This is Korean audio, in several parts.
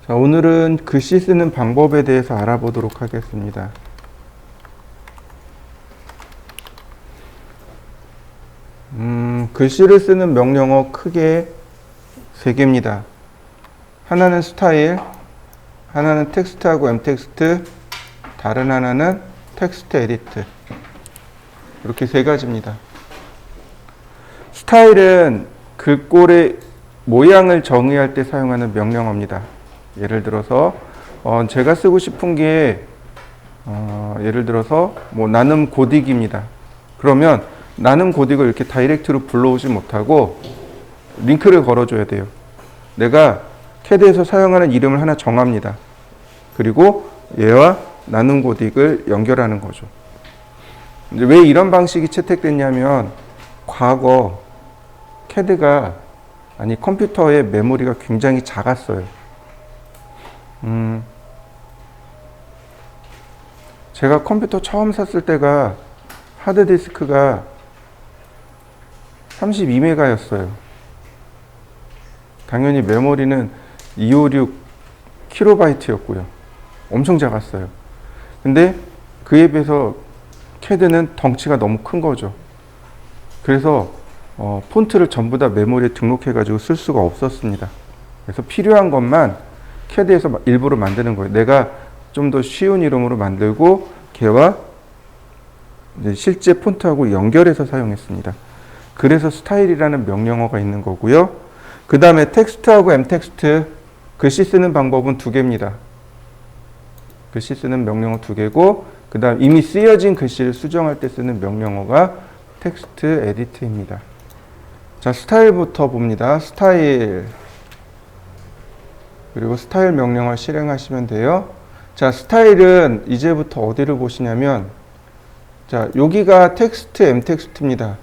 자, 오늘은 글씨 쓰는 방법에 대해서 알아보도록 하겠습니다. 글씨를 쓰는 명령어 크게 3개입니다. 하나는 스타일, 하나는 텍스트하고 엠텍스트, 다른 하나는 텍스트 에디트. 이렇게 3가지입니다. 스타일은 글꼴의 모양을 정의할 때 사용하는 명령어입니다. 예를 들어서 제가 쓰고 싶은 게 예를 들어서 나눔 고딕입니다. 그러면 나눔 고딕을 이렇게 다이렉트로 불러오지 못하고 링크를 걸어줘야 돼요. 내가 캐드에서 사용하는 이름을 하나 정합니다. 그리고 얘와 나눔 고딕을 연결하는 거죠. 이제 왜 이런 방식이 채택됐냐면 과거 캐드가 컴퓨터의 메모리가 굉장히 작았어요. 제가 컴퓨터 처음 샀을 때가 하드디스크가 32메가였어요. 당연히 메모리는 256KB 엄청 작았어요. 근데 그에 비해서 캐드는 덩치가 너무 큰 거죠. 그래서 폰트를 전부 다 메모리에 등록해가지고 쓸 수가 없었습니다. 그래서 필요한 것만 캐드에서 일부러 만드는 거예요. 내가 좀 더 쉬운 이름으로 만들고 걔와 이제 실제 폰트하고 연결해서 사용했습니다. 그래서 스타일이라는 명령어가 있는 거고요. 그 다음에 텍스트하고 엠텍스트, 글씨 쓰는 방법은 2개입니다. 글씨 쓰는 명령어 2개고, 그 다음 이미 쓰여진 글씨를 수정할 때 쓰는 명령어가 텍스트 에디트입니다. 자, 스타일부터 봅니다. 스타일. 그리고 스타일 명령어 실행하시면 돼요. 자, 스타일은 이제부터 어디를 보시냐면, 자, 여기가 텍스트 엠텍스트입니다.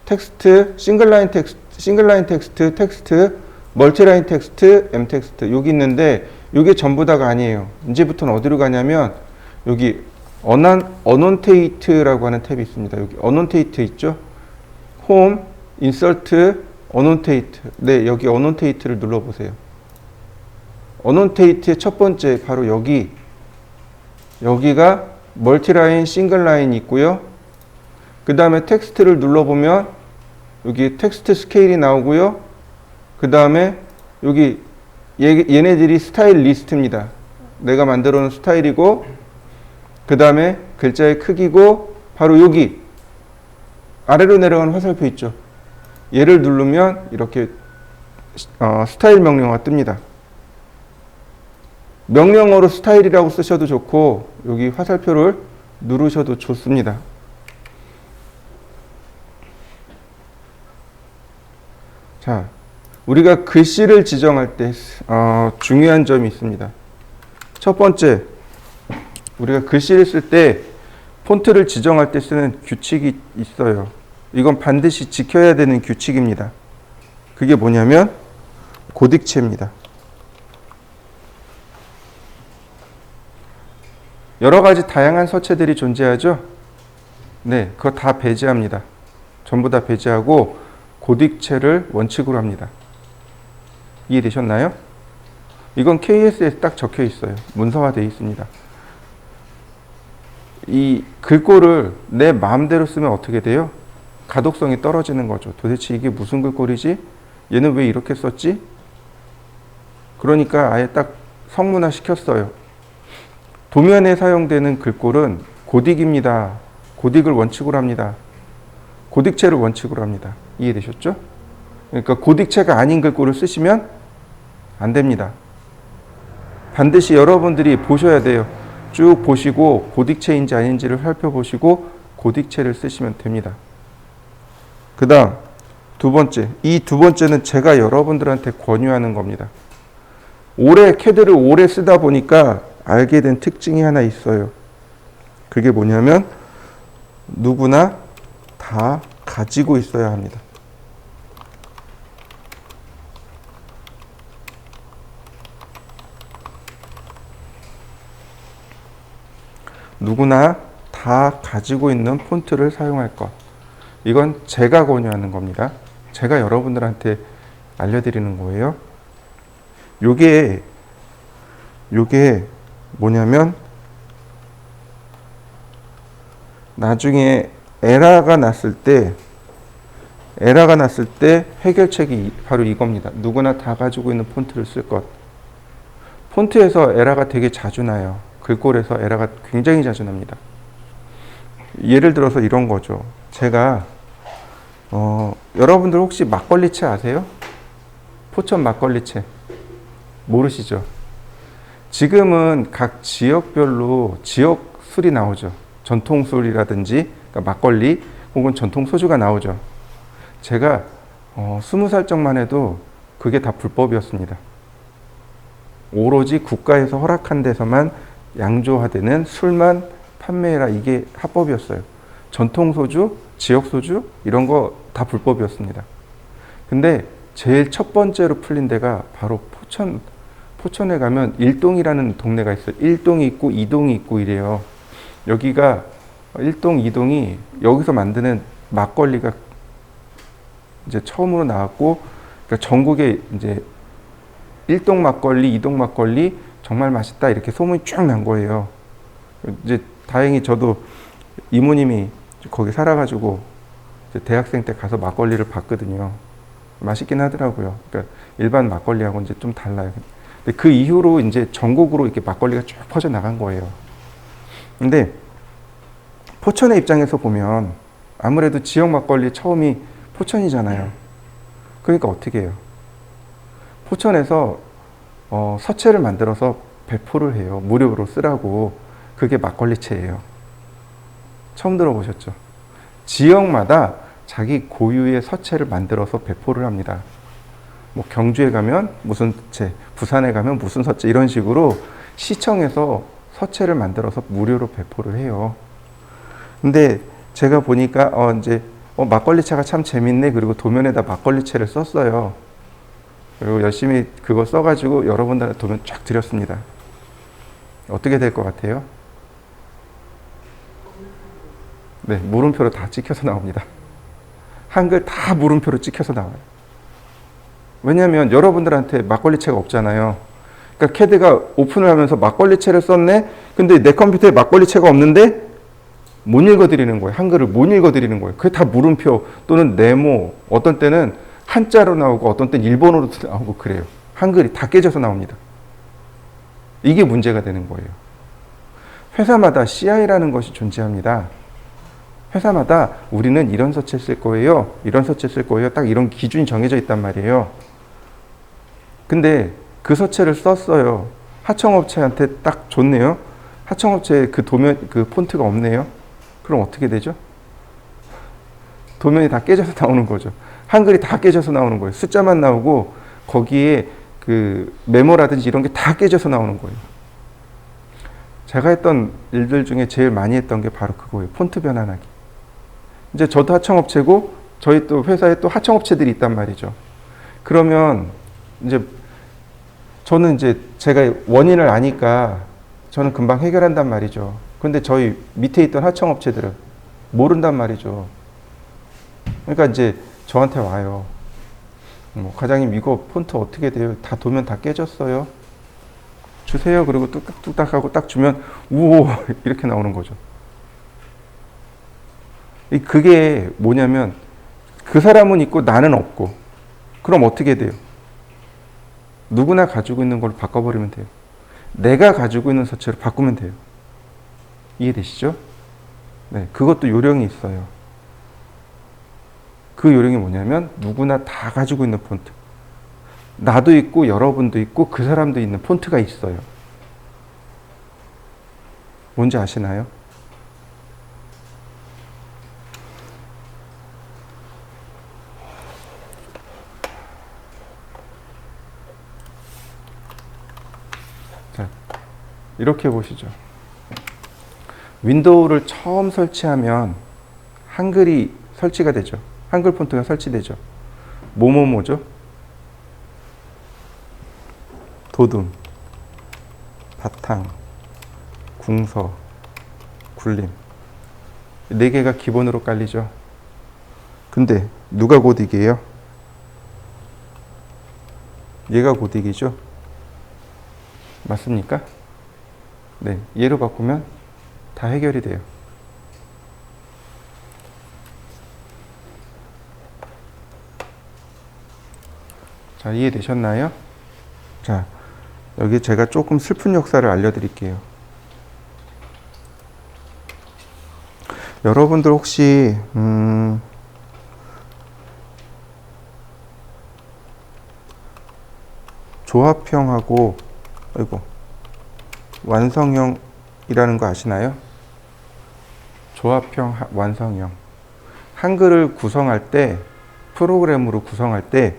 텍스트, 싱글라인 텍스트, 텍스트, 멀티라인 텍스트, 엠텍스트. 여기 있는데, 이게 전부 다가 아니에요. 이제부터는 어디로 가냐면, 여기 어논테이트라고 하는 탭이 있습니다. 여기 어논테이트 있죠? 홈, 인서트, 어논테이트. 네, 여기 어논테이트를 눌러보세요. 어논테이트의 첫 번째, 바로 여기가 멀티라인, 싱글라인이 있고요. 그 다음에 텍스트를 눌러보면 여기 텍스트 스케일이 나오고요. 그 다음에 여기 얘네들이 스타일 리스트입니다. 내가 만들어 놓은 스타일이고, 그 다음에 글자의 크기고, 바로 여기 아래로 내려가는 화살표 있죠. 얘를 누르면 이렇게 스타일 명령어가 뜹니다. 명령어로 스타일이라고 쓰셔도 좋고, 여기 화살표를 누르셔도 좋습니다. 자, 우리가 글씨를 지정할 때 중요한 점이 있습니다. 첫 번째, 우리가 글씨를 쓸 때 폰트를 지정할 때 쓰는 규칙이 있어요. 이건 반드시 지켜야 되는 규칙입니다. 그게 뭐냐면 고딕체입니다. 여러 가지 다양한 서체들이 존재하죠. 네, 그거 다 배제합니다. 전부 다 배제하고 고딕체를 원칙으로 합니다. 이해되셨나요? 이건 KS에 딱 적혀 있어요. 문서화되어 있습니다. 이 글꼴을 내 마음대로 쓰면 어떻게 돼요? 가독성이 떨어지는 거죠. 도대체 이게 무슨 글꼴이지? 얘는 왜 이렇게 썼지? 그러니까 아예 딱 성문화 시켰어요. 도면에 사용되는 글꼴은 고딕입니다. 고딕을 원칙으로 합니다. 고딕체를 원칙으로 합니다. 이해되셨죠? 그러니까 고딕체가 아닌 글꼴을 쓰시면 안 됩니다. 반드시 여러분들이 보셔야 돼요. 쭉 보시고 고딕체인지 아닌지를 살펴보시고 고딕체를 쓰시면 됩니다. 그 다음 두 번째, 이 두 번째는 제가 여러분들한테 권유하는 겁니다. 캐드를 오래 쓰다 보니까 알게 된 특징이 하나 있어요. 그게 뭐냐면 누구나 다 가지고 있어야 합니다. 누구나 다 가지고 있는 폰트를 사용할 것. 이건 제가 권유하는 겁니다. 제가 여러분들한테 알려드리는 거예요. 요게 뭐냐면 나중에 에러가 났을 때 해결책이 바로 이겁니다. 누구나 다 가지고 있는 폰트를 쓸 것. 폰트에서 에러가 되게 자주 나요. 글꼴에서 에러가 굉장히 자주 납니다. 예를 들어서 이런 거죠. 제가 여러분들 혹시 막걸리채 아세요? 포천 막걸리채 모르시죠? 지금은 각 지역별로 지역 술이 나오죠. 전통 술이라든지 그러니까 막걸리 혹은 전통 소주가 나오죠. 제가 20살 적만 해도 그게 다 불법이었습니다. 오로지 국가에서 허락한 데서만 양조화되는 술만 판매해라, 이게 합법이었어요. 전통 소주, 지역 소주 이런 거 다 불법이었습니다. 근데 제일 첫 번째로 풀린 데가 바로 포천에 가면 일동이라는 동네가 있어요. 1동이 있고 2동이 있고 이래요. 여기가 1동, 2동이 여기서 만드는 막걸리가 이제 처음으로 나왔고, 그러니까 전국에 이제 1동 막걸리, 2동 막걸리 정말 맛있다 이렇게 소문이 쭉 난 거예요. 이제 다행히 저도 이모님이 거기 살아가지고 이제 대학생 때 가서 막걸리를 봤거든요. 맛있긴 하더라고요. 그러니까 일반 막걸리하고 이제 좀 달라요. 근데 그 이후로 이제 전국으로 이렇게 막걸리가 쭉 퍼져 나간 거예요. 근데 포천의 입장에서 보면 아무래도 지역 막걸리 처음이 포천이잖아요. 그러니까 어떻게 해요? 포천에서 서체를 만들어서 배포를 해요. 무료로 쓰라고. 그게 막걸리채예요. 처음 들어보셨죠? 지역마다 자기 고유의 서체를 만들어서 배포를 합니다. 뭐 경주에 가면 무슨 채, 부산에 가면 무슨 서체, 이런 식으로 시청에서 서체를 만들어서 무료로 배포를 해요. 근데 제가 보니까 이제 막걸리차가 참 재밌네. 그리고 도면에다 막걸리채를 썼어요. 그리고 열심히 그거 써가지고 여러분들한테 도면 쫙 드렸습니다. 어떻게 될 것 같아요? 네, 물음표로 다 찍혀서 나옵니다. 한글 다 물음표로 찍혀서 나와요. 왜냐하면 여러분들한테 막걸리채가 없잖아요. 그러니까 캐드가 오픈을 하면서 막걸리채를 썼네? 근데 내 컴퓨터에 막걸리채가 없는데 못 읽어드리는 거예요. 한글을 못 읽어드리는 거예요. 그게 다 물음표 또는 네모, 어떤 때는 한자로 나오고 어떤 때는 일본어로도 나오고 그래요. 한글이 다 깨져서 나옵니다. 이게 문제가 되는 거예요. 회사마다 CI라는 것이 존재합니다. 회사마다 우리는 이런 서체 쓸 거예요. 이런 서체 쓸 거예요. 딱 이런 기준이 정해져 있단 말이에요. 근데 그 서체를 썼어요. 하청업체한테 딱 줬네요. 하청업체에 그 도면, 그 폰트가 없네요. 그럼 어떻게 되죠? 도면이 다 깨져서 나오는 거죠. 한글이 다 깨져서 나오는 거예요. 숫자만 나오고 거기에 그 메모라든지 이런 게 다 깨져서 나오는 거예요. 제가 했던 일들 중에 제일 많이 했던 게 바로 그거예요. 폰트 변환하기. 이제 저도 하청업체고 저희 또 회사에 또 하청업체들이 있단 말이죠. 그러면 이제 저는 이제 제가 원인을 아니까 저는 금방 해결한단 말이죠. 근데 저희 밑에 있던 하청업체들은 모른단 말이죠. 그러니까 이제 저한테 와요. 과장님 이거 폰트 어떻게 돼요? 다 도면 다 깨졌어요. 주세요. 그리고 뚝딱뚝딱 하고 딱 주면 우오 이렇게 나오는 거죠. 그게 뭐냐면 그 사람은 있고 나는 없고 그럼 어떻게 돼요? 누구나 가지고 있는 걸 바꿔버리면 돼요. 내가 가지고 있는 서체로 바꾸면 돼요. 이해되시죠? 네, 그것도 요령이 있어요. 그 요령이 뭐냐면 누구나 다 가지고 있는 폰트. 나도 있고 여러분도 있고 그 사람도 있는 폰트가 있어요. 뭔지 아시나요? 자, 이렇게 보시죠. 윈도우를 처음 설치하면 한글이 설치가 되죠. 한글 폰트가 설치되죠. 뭐뭐뭐죠? 도둠, 바탕, 궁서, 굴림. 4개가 기본으로 깔리죠. 근데 누가 고딕이에요? 얘가 고딕이죠. 맞습니까? 네, 얘로 바꾸면 다 해결이 돼요. 자, 이해되셨나요? 자, 여기 제가 조금 슬픈 역사를 알려드릴게요. 여러분들 혹시 조합형하고 아이고 완성형이라는 거 아시나요? 조합형, 완성형. 한글을 구성할 때, 프로그램으로 구성할 때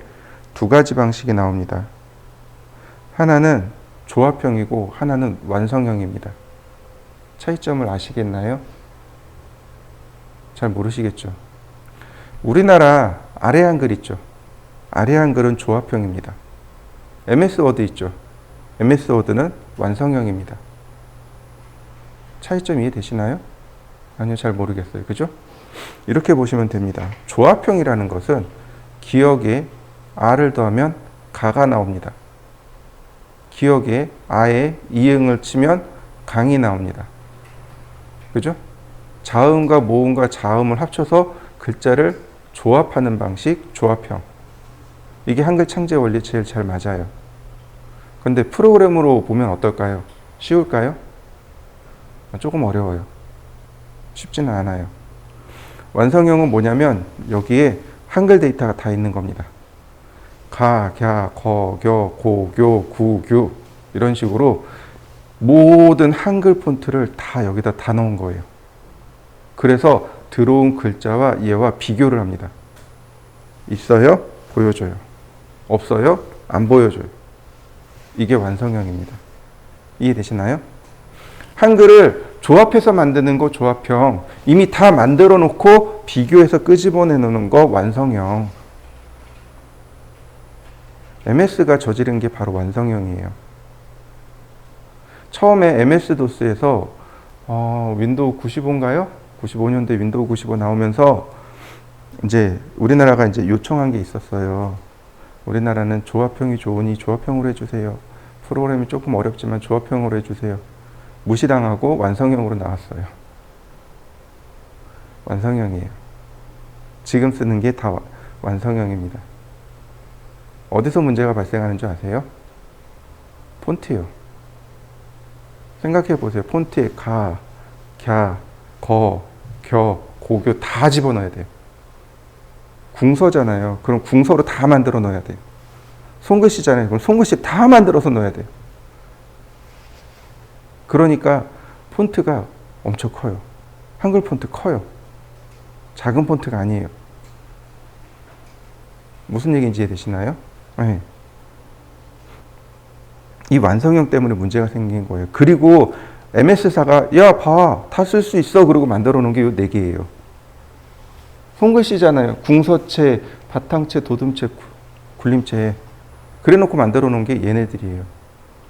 두 가지 방식이 나옵니다. 하나는 조합형이고 하나는 완성형입니다. 차이점을 아시겠나요? 잘 모르시겠죠? 우리나라 아래 한글 있죠? 아래 한글은 조합형입니다. MS 워드 있죠? MS 워드는 완성형입니다. 차이점 이해되시나요? 아니요, 잘 모르겠어요. 그죠? 이렇게 보시면 됩니다. 조합형이라는 것은 기억에 아를 더하면 가가 나옵니다. 기억에 아에 이응을 치면 강이 나옵니다. 그죠? 자음과 모음과 자음을 합쳐서 글자를 조합하는 방식, 조합형. 이게 한글 창제 원리 제일 잘 맞아요. 근데 프로그램으로 보면 어떨까요? 쉬울까요? 조금 어려워요. 쉽지는 않아요. 완성형은 뭐냐면 여기에 한글 데이터가 다 있는 겁니다. 가, 갸, 거, 겨, 고, 교, 구, 규 이런 식으로 모든 한글 폰트를 다 여기다 다 넣은 거예요. 그래서 들어온 글자와 얘와 비교를 합니다. 있어요? 보여줘요. 없어요? 안 보여줘요. 이게 완성형입니다. 이해되시나요? 한글을 조합해서 만드는 거 조합형, 이미 다 만들어 놓고 비교해서 끄집어내 놓는 거 완성형. MS가 저지른 게 바로 완성형이에요. 처음에 MS-DOS에서 윈도우 95인가요? 95년도에 윈도우 95 나오면서 이제 우리나라가 이제 요청한 게 있었어요. 우리나라는 조합형이 좋으니 조합형으로 해주세요. 프로그램이 조금 어렵지만 조합형으로 해주세요. 무시당하고 완성형으로 나왔어요. 완성형이에요. 지금 쓰는 게 다 완성형입니다. 어디서 문제가 발생하는 줄 아세요? 폰트요. 생각해 보세요. 폰트에 가, 갸, 거, 겨, 고교 다 집어넣어야 돼요. 궁서잖아요. 그럼 궁서로 다 만들어 넣어야 돼요. 손글씨잖아요. 그럼 손글씨 다 만들어서 넣어야 돼요. 그러니까 폰트가 엄청 커요. 한글 폰트 커요. 작은 폰트가 아니에요. 무슨 얘기인지 이해되시나요? 네. 이 완성형 때문에 문제가 생긴 거예요. 그리고 MS사가 야, 봐, 다 쓸 수 있어. 그러고 만들어 놓은 게 이 4개예요. 손글씨잖아요. 궁서체, 바탕체, 도둠체, 굴림체. 그래 놓고 만들어 놓은 게 얘네들이에요.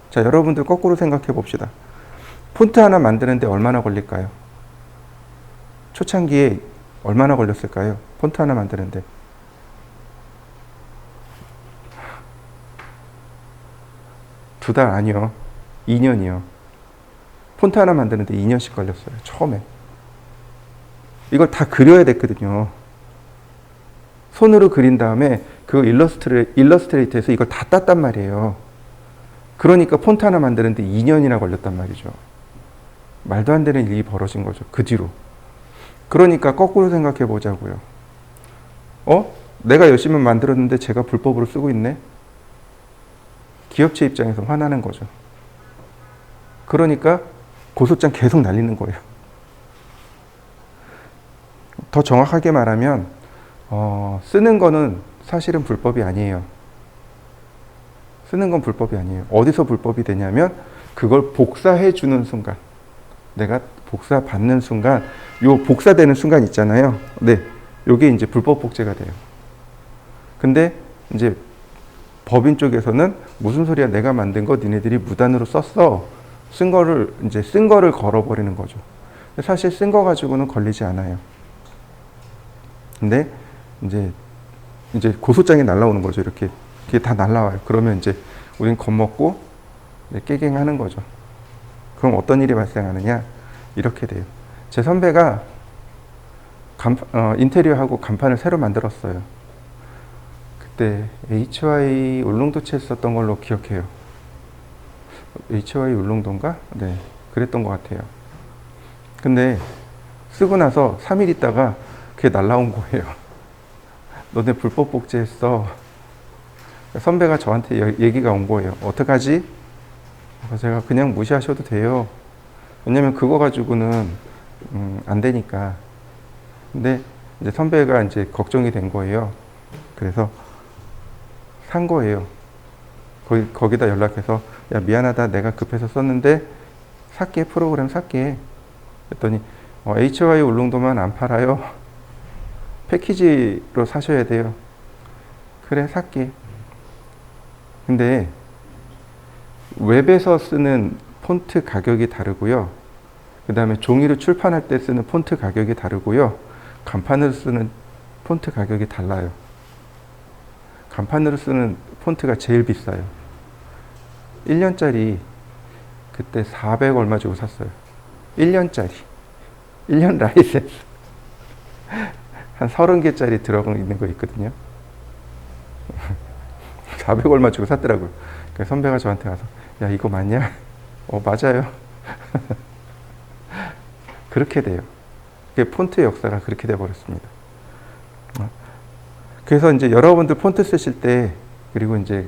자, 여러분들 거꾸로 생각해 봅시다. 폰트 하나 만드는데 얼마나 걸릴까요? 초창기에 얼마나 걸렸을까요? 폰트 하나 만드는데. 2달 아니요. 2년이요. 폰트 하나 만드는데 2년씩 걸렸어요. 처음에. 이걸 다 그려야 됐거든요. 손으로 그린 다음에 그 일러스트레이터에서 이걸 다 땄단 말이에요. 그러니까 폰트 하나 만드는데 2년이나 걸렸단 말이죠. 말도 안 되는 일이 벌어진 거죠. 그 뒤로. 그러니까 거꾸로 생각해 보자고요. 내가 열심히 만들었는데 제가 불법으로 쓰고 있네? 기업체 입장에서 화나는 거죠. 그러니까 고소장 계속 날리는 거예요. 더 정확하게 말하면 쓰는 거는 사실은 불법이 아니에요. 쓰는 건 불법이 아니에요. 어디서 불법이 되냐면 그걸 복사해 주는 순간, 내가 복사 받는 순간, 요 복사되는 순간 있잖아요. 네, 요게 이제 불법 복제가 돼요. 근데 이제 법인 쪽에서는 무슨 소리야, 내가 만든 거 니네들이 무단으로 썼어. 쓴 거를 걸어버리는 거죠. 사실 쓴 거 가지고는 걸리지 않아요. 근데 이제 고소장이 날라오는 거죠. 이렇게 다 날라와요. 그러면 이제 우린 겁먹고 깨갱하는 거죠. 그럼 어떤 일이 발생하느냐? 이렇게 돼요. 제 선배가 인테리어하고 간판을 새로 만들었어요. 그때 HY 울릉도체에 썼던 걸로 기억해요. HY 울릉도인가? 네, 그랬던 것 같아요. 근데 쓰고 나서 3일 있다가 그게 날라온 거예요. 너네 불법 복제했어. 선배가 저한테 얘기가 온 거예요. 어떡하지? 그래서 제가 그냥 무시하셔도 돼요. 왜냐면 그거 가지고는 안 되니까. 근데 이제 선배가 이제 걱정이 된 거예요. 그래서 산 거예요. 거기다 연락해서 야 미안하다 내가 급해서 썼는데 살게 프로그램 살게. 그랬더니 HY 울릉도만 안 팔아요. 패키지로 사셔야 돼요. 그래 살게. 근데 웹에서 쓰는 폰트 가격이 다르고요. 그 다음에 종이로 출판할 때 쓰는 폰트 가격이 다르고요. 간판으로 쓰는 폰트 가격이 달라요. 간판으로 쓰는 폰트가 제일 비싸요. 1년짜리 그때 400 얼마 주고 샀어요. 1년짜리. 1년 라이센스. 한 30개짜리 들어가 있는 거 있거든요. 400 얼마 주고 샀더라고요. 그래서 선배가 저한테 와서 야 이거 맞냐? 맞아요. 그렇게 돼요. 그게 폰트의 역사가 그렇게 돼 버렸습니다. 그래서 이제 여러분들 폰트 쓰실 때 그리고 이제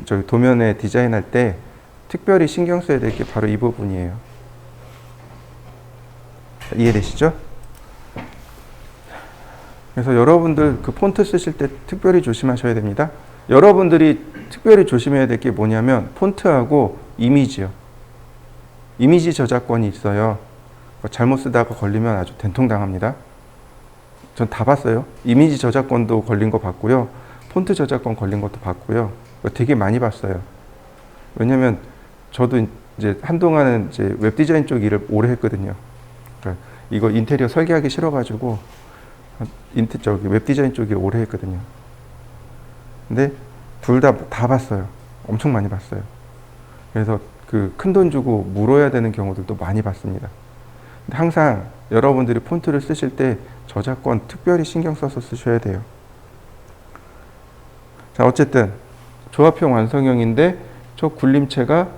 저기 도면에 디자인할 때 특별히 신경 써야 될 게 바로 이 부분이에요. 이해되시죠? 그래서 여러분들 그 폰트 쓰실 때 특별히 조심하셔야 됩니다. 여러분들이 특별히 조심해야 될 게 뭐냐면 폰트하고 이미지요. 이미지 저작권이 있어요. 잘못 쓰다가 걸리면 아주 된통당합니다. 전 다 봤어요. 이미지 저작권도 걸린 거 봤고요. 폰트 저작권 걸린 것도 봤고요. 되게 많이 봤어요. 왜냐면 저도 이제 한동안은 이제 웹 디자인 쪽 일을 오래 했거든요. 그러니까 이거 인테리어 설계하기 싫어가지고 웹 디자인 쪽 일 오래 했거든요. 근데 둘 다 봤어요. 엄청 많이 봤어요. 그래서 그 큰 돈 주고 물어야 되는 경우들도 많이 봤습니다. 근데 항상 여러분들이 폰트를 쓰실 때 저작권 특별히 신경 써서 쓰셔야 돼요. 자, 어쨌든 조합형 완성형인데 저 굴림체가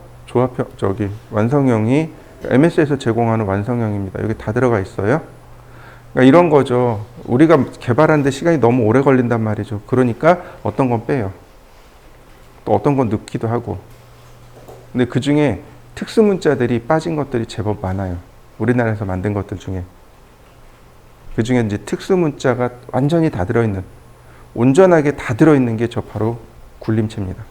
완성형이 MS에서 제공하는 완성형입니다. 여기 다 들어가 있어요. 그러니까 이런 거죠. 우리가 개발하는데 시간이 너무 오래 걸린단 말이죠. 그러니까 어떤 건 빼요. 또 어떤 건 넣기도 하고. 근데 그 중에 특수 문자들이 빠진 것들이 제법 많아요. 우리나라에서 만든 것들 중에. 그 중에 이제 특수 문자가 완전히 다 들어있는, 온전하게 다 들어있는 게 저 바로 굴림체입니다.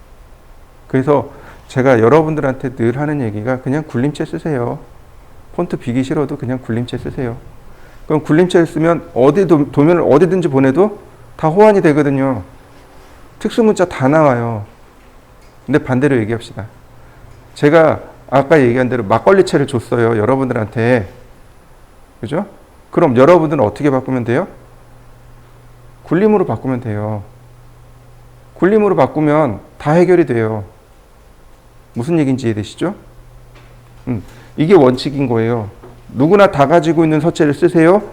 그래서 제가 여러분들한테 늘 하는 얘기가 그냥 굴림체 쓰세요. 폰트 비기 싫어도 그냥 굴림체 쓰세요. 그럼 굴림체를 쓰면 도면을 어디든지 보내도 다 호환이 되거든요. 특수 문자 다 나와요. 근데 반대로 얘기합시다. 제가 아까 얘기한 대로 막걸리체를 줬어요. 여러분들한테. 그죠? 그럼 여러분들은 어떻게 바꾸면 돼요? 굴림으로 바꾸면 돼요. 굴림으로 바꾸면 다 해결이 돼요. 무슨 얘기인지 이해되시죠? 이게 원칙인 거예요. 누구나 다 가지고 있는 서체를 쓰세요.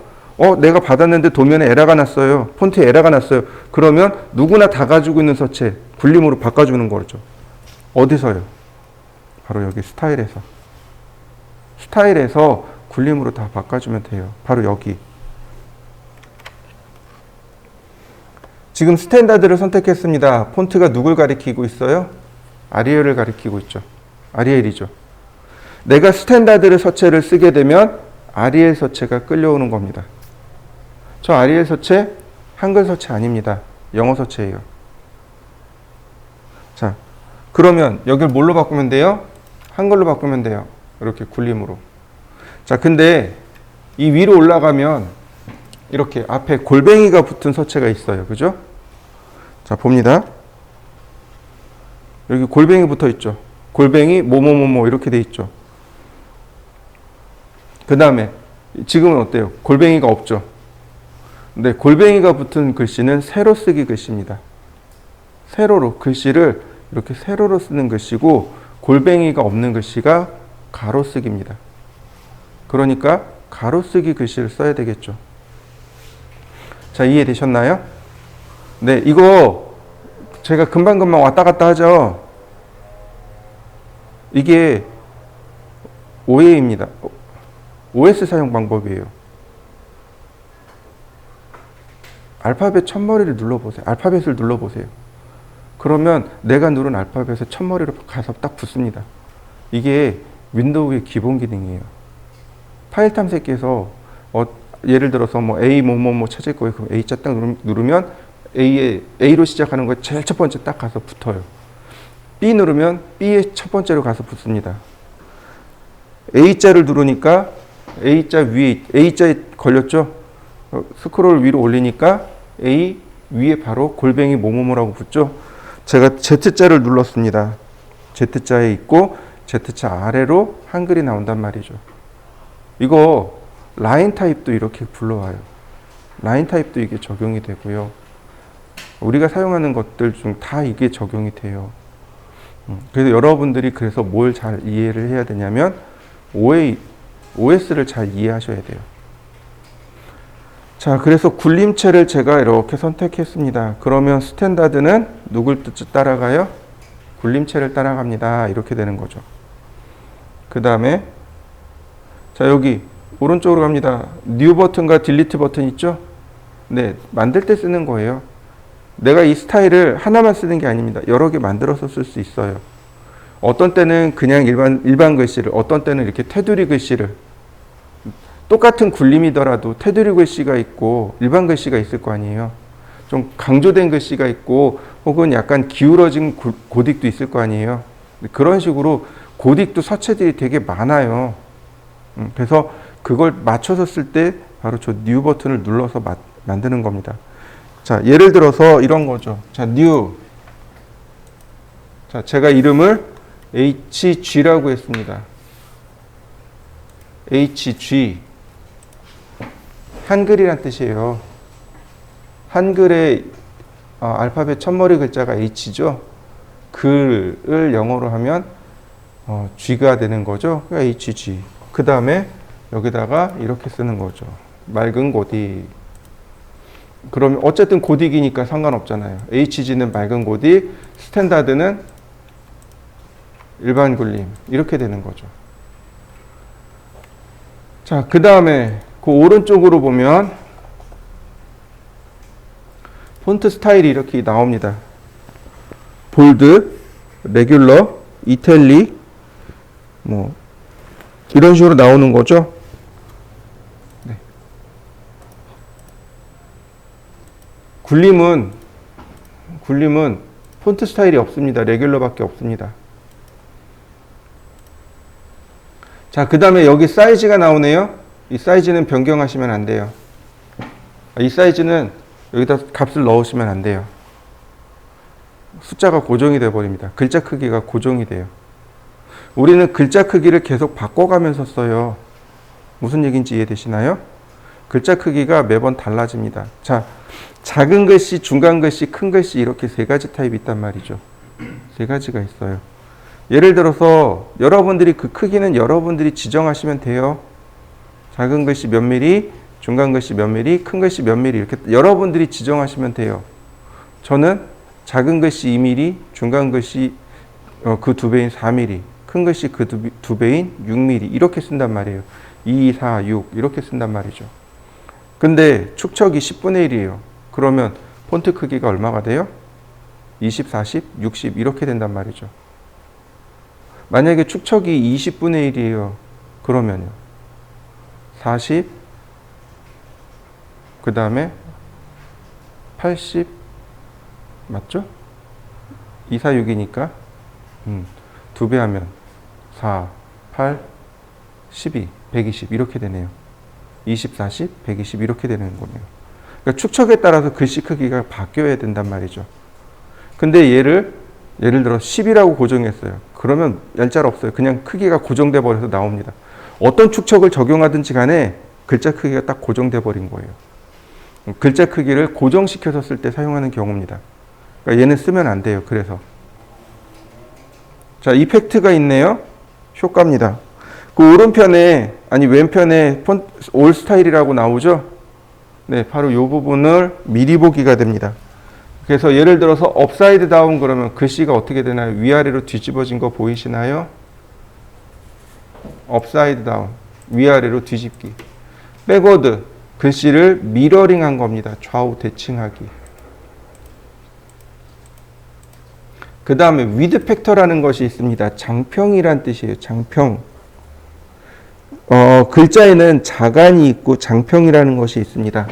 내가 받았는데 도면에 에러가 났어요. 폰트에 에러가 났어요. 그러면 누구나 다 가지고 있는 서체, 굴림으로 바꿔주는 거죠. 어디서요? 바로 여기 스타일에서. 스타일에서 굴림으로 다 바꿔주면 돼요. 바로 여기. 지금 스탠다드를 선택했습니다. 폰트가 누굴 가리키고 있어요? 아리엘을 가리키고 있죠. 아리엘이죠. 내가 스탠다드를 서체를 쓰게 되면 아리엘 서체가 끌려오는 겁니다. 저 아리엘 서체 한글 서체 아닙니다. 영어 서체예요. 자, 그러면 여기를 뭘로 바꾸면 돼요? 한글로 바꾸면 돼요. 이렇게 굴림으로. 자, 근데 이 위로 올라가면 이렇게 앞에 골뱅이가 붙은 서체가 있어요. 그죠? 자, 봅니다. 여기 골뱅이 붙어 있죠. 골뱅이 뭐뭐뭐뭐 이렇게 돼 있죠. 그 다음에 지금은 어때요? 골뱅이가 없죠. 근데 골뱅이가 붙은 글씨는 세로 쓰기 글씨입니다. 세로로 글씨를 이렇게 세로로 쓰는 글씨고 골뱅이가 없는 글씨가 가로쓰기입니다. 그러니까 가로쓰기 글씨를 써야 되겠죠. 자, 이해되셨나요? 네, 이거 제가 금방금방 왔다 갔다 하죠. 이게 OA입니다. OS 사용 방법이에요. 알파벳 첫머리를 눌러보세요. 알파벳을 눌러보세요. 그러면 내가 누른 알파벳의 첫머리로 가서 딱 붙습니다. 이게 윈도우의 기본 기능이에요. 파일 탐색기에서 예를 들어서 뭐 A 뭐뭐뭐 찾을 거예요. 그럼 A자 딱 누르면 A로 시작하는 거 제일 첫 번째 딱 가서 붙어요. B 누르면 B의 첫 번째로 가서 붙습니다. A자를 누르니까 A자 위에 A자에 걸렸죠. 스크롤 위로 올리니까 A 위에 바로 골뱅이 뭐뭐뭐라고 붙죠. 제가 Z자를 눌렀습니다. Z자에 있고 Z자 아래로 한글이 나온단 말이죠. 이거 라인 타입도 이렇게 불러와요. 라인 타입도 이게 적용이 되고요. 우리가 사용하는 것들 중 다 이게 적용이 돼요. 그래서 여러분들이 그래서 뭘 잘 이해를 해야 되냐면 OS를 잘 이해하셔야 돼요. 자, 그래서 굴림체를 제가 이렇게 선택했습니다. 그러면 스탠다드는 누굴 따라가요? 굴림체를 따라갑니다. 이렇게 되는 거죠. 그 다음에 자, 여기 오른쪽으로 갑니다. 뉴 버튼과 딜리트 버튼 있죠? 네, 만들 때 쓰는 거예요. 내가 이 스타일을 하나만 쓰는 게 아닙니다. 여러 개 만들어서 쓸 수 있어요. 어떤 때는 그냥 일반 글씨를, 어떤 때는 이렇게 테두리 글씨를, 똑같은 굴림이더라도 테두리 글씨가 있고 일반 글씨가 있을 거 아니에요. 좀 강조된 글씨가 있고 혹은 약간 기울어진 고딕도 있을 거 아니에요. 그런 식으로 고딕도 서체들이 되게 많아요. 그래서 그걸 맞춰서 쓸 때 바로 저 뉴 버튼을 눌러서 만드는 겁니다. 자, 예를 들어서 이런 거죠. 자, new. 자, 제가 이름을 HG라고 했습니다. HG. 한글이란 뜻이에요. 한글의 알파벳 첫머리 글자가 H죠. 글을 영어로 하면 G가 되는 거죠. 그러니까 HG. 그 다음에 여기다가 이렇게 쓰는 거죠. 맑은 고딕. 그러면 어쨌든 고딕이니까 상관없잖아요. HG는 맑은 고딕, 스탠다드는 일반 굴림. 이렇게 되는 거죠. 자, 그 다음에 그 오른쪽으로 보면 폰트 스타일이 이렇게 나옵니다. 볼드, 레귤러, 이탈릭, 뭐 이런 식으로 나오는 거죠. 네. 굴림은 폰트 스타일이 없습니다. 레귤러밖에 없습니다. 자, 그 다음에 여기 사이즈가 나오네요. 이 사이즈는 변경하시면 안 돼요. 이 사이즈는 여기다 값을 넣으시면 안 돼요. 숫자가 고정이 되어 버립니다. 글자 크기가 고정이 돼요. 우리는 글자 크기를 계속 바꿔가면서 써요. 무슨 얘기인지 이해되시나요? 글자 크기가 매번 달라집니다. 자, 작은 글씨, 중간 글씨, 큰 글씨 이렇게 세 가지 타입이 있단 말이죠. 세 가지가 있어요. 예를 들어서 여러분들이 그 크기는 여러분들이 지정하시면 돼요. 작은 글씨 몇 미리, 중간 글씨 몇 미리, 큰 글씨 몇 미리 이렇게 여러분들이 지정하시면 돼요. 저는 작은 글씨 2mm, 중간 글씨 그 두 배인 4mm, 큰 글씨 그 두 배인 6mm 이렇게 쓴단 말이에요. 2, 4, 6 이렇게 쓴단 말이죠. 근데 축척이 10분의 1이에요. 그러면 폰트 크기가 얼마가 돼요? 20, 40, 60 이렇게 된단 말이죠. 만약에 축척이 20분의 1이에요. 그러면요. 40, 그 다음에 80, 맞죠? 2, 4, 6이니까 두 배 하면 4, 8, 12, 120 이렇게 되네요. 20, 40, 120 이렇게 되는 거네요. 그러니까 축척에 따라서 글씨 크기가 바뀌어야 된단 말이죠. 근데 예를 들어 10이라고 고정했어요. 그러면 얄짤 없어요. 그냥 크기가 고정돼 버려서 나옵니다. 어떤 축척을 적용하든지 간에 글자 크기가 딱 고정돼 버린 거예요. 글자 크기를 고정시켜서 쓸 때 사용하는 경우입니다. 그러니까 얘는 쓰면 안 돼요. 그래서 자, 이펙트가 있네요. 효과입니다. 그 오른편에, 아니 왼편에 올 스타일이라고 나오죠? 네, 바로 이 부분을 미리 보기가 됩니다. 그래서 예를 들어서 업사이드 다운 그러면 글씨가 어떻게 되나요? 위아래로 뒤집어진 거 보이시나요? 업사이드 다운, 위아래로 뒤집기. 백워드, 글씨를 미러링한 겁니다. 좌우 대칭하기. 그 다음에 위드 팩터라는 것이 있습니다. 장평이란 뜻이에요. 장평. 글자에는 자간이 있고 장평이라는 것이 있습니다.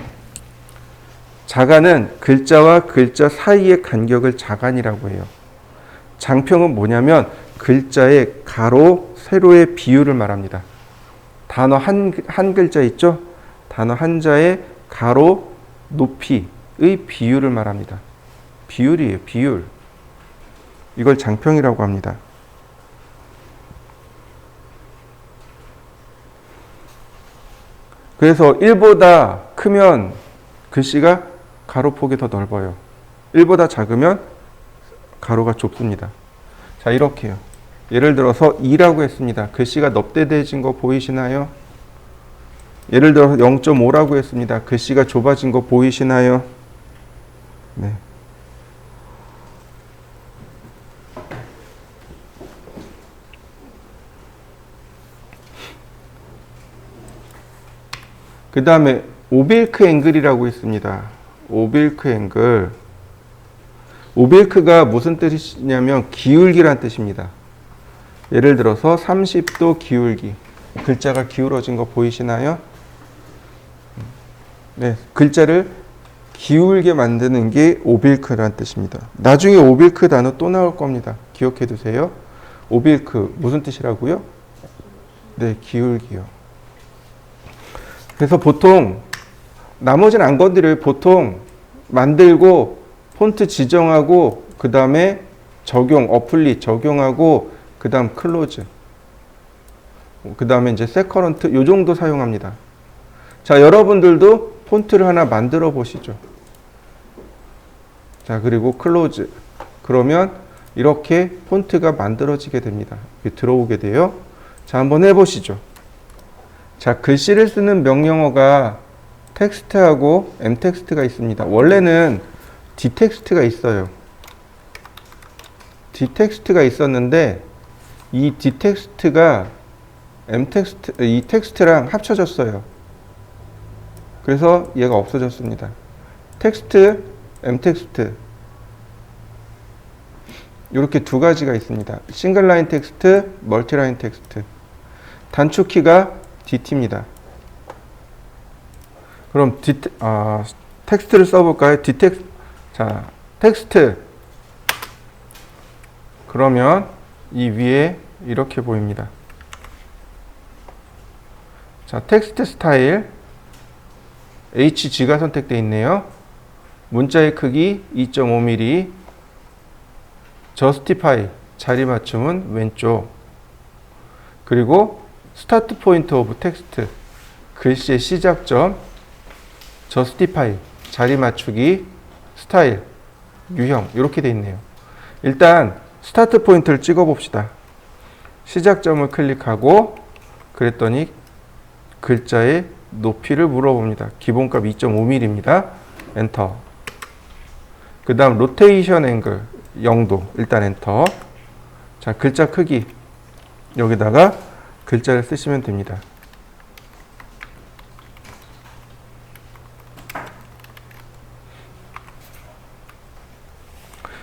자간은 글자와 글자 사이의 간격을 자간이라고 해요. 장평은 뭐냐면 글자의 가로, 세로의 비율을 말합니다. 단어 한 글자 있죠? 단어 한자의 가로, 높이의 비율을 말합니다. 비율이에요, 비율. 이걸 장평이라고 합니다. 그래서 1보다 크면 글씨가 가로폭이 더 넓어요. 1보다 작으면 가로가 좁습니다. 자, 이렇게요. 예를 들어서 2라고 했습니다. 글씨가 넙대대해진 거 보이시나요? 예를 들어서 0.5라고 했습니다. 글씨가 좁아진 거 보이시나요? 네. 그 다음에 오빌크 앵글이라고 있습니다. 오빌크 앵글. 오빌크가 무슨 뜻이냐면 기울기란 뜻입니다. 예를 들어서 30도 기울기. 글자가 기울어진 거 보이시나요? 네, 글자를 기울게 만드는 게 오빌크란 뜻입니다. 나중에 오빌크 단어 또 나올 겁니다. 기억해 두세요. 오빌크 무슨 뜻이라고요? 네, 기울기요. 그래서 보통 나머지는 안 건드려요. 보통 만들고 폰트 지정하고 그 다음에 적용, 어플리 적용하고 그 다음 클로즈, 그 다음에 이제 세커런트 요 정도 사용합니다. 자, 여러분들도 폰트를 하나 만들어 보시죠. 자, 그리고 클로즈. 그러면 이렇게 폰트가 만들어지게 됩니다. 들어오게 돼요. 자, 한번 해보시죠. 자, 글씨를 쓰는 명령어가 텍스트하고 m텍스트가 있습니다. 원래는 d텍스트가 있어요. d텍스트가 있었는데 이 d텍스트가 m텍스트, 이 텍스트랑 합쳐졌어요. 그래서 얘가 없어졌습니다. 텍스트, m텍스트 이렇게 두 가지가 있습니다. 싱글 라인 텍스트, 멀티 라인 텍스트. 단축키가 DT입니다. 그럼 텍스트를 써볼까요? 자, 텍스트. 그러면 이 위에 이렇게 보입니다. 자, 텍스트 스타일 HG가 선택되어 있네요. 문자의 크기 2.5mm. 저스티파이 자리 맞춤은 왼쪽. 그리고 스타트 포인트 오브 텍스트 글씨의 시작점. 저스티파이 자리 맞추기 스타일 유형 이렇게 되어 있네요. 일단 스타트 포인트를 찍어 봅시다. 시작점을 클릭하고 그랬더니 글자의 높이를 물어봅니다. 기본값 2.5mm입니다. 엔터. 그 다음 로테이션 앵글 0도 일단 엔터. 자, 글자 크기 여기다가 글자를 쓰시면 됩니다.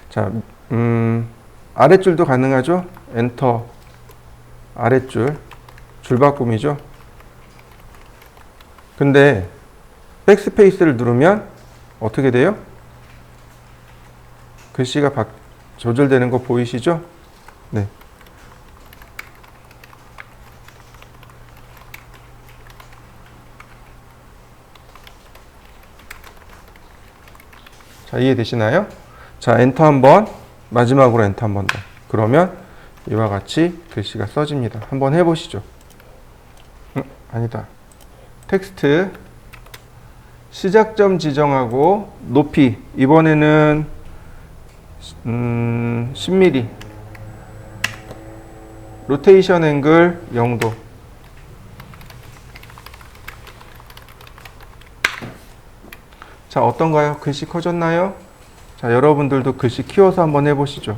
자, 아랫줄도 가능하죠? 엔터. 아랫줄 줄바꿈이죠. 근데 백스페이스를 누르면 어떻게 돼요? 글씨가 조절되는 거 보이시죠? 네. 자, 이해되시나요? 자, 엔터 한번, 마지막으로 엔터 한 번 더. 그러면 이와 같이 글씨가 써집니다. 한번 해보시죠. 아니다. 텍스트 시작점 지정하고 높이 이번에는 10mm 로테이션 앵글 0도. 자, 어떤가요? 글씨 커졌나요? 자, 여러분들도 글씨 키워서 한번 해보시죠.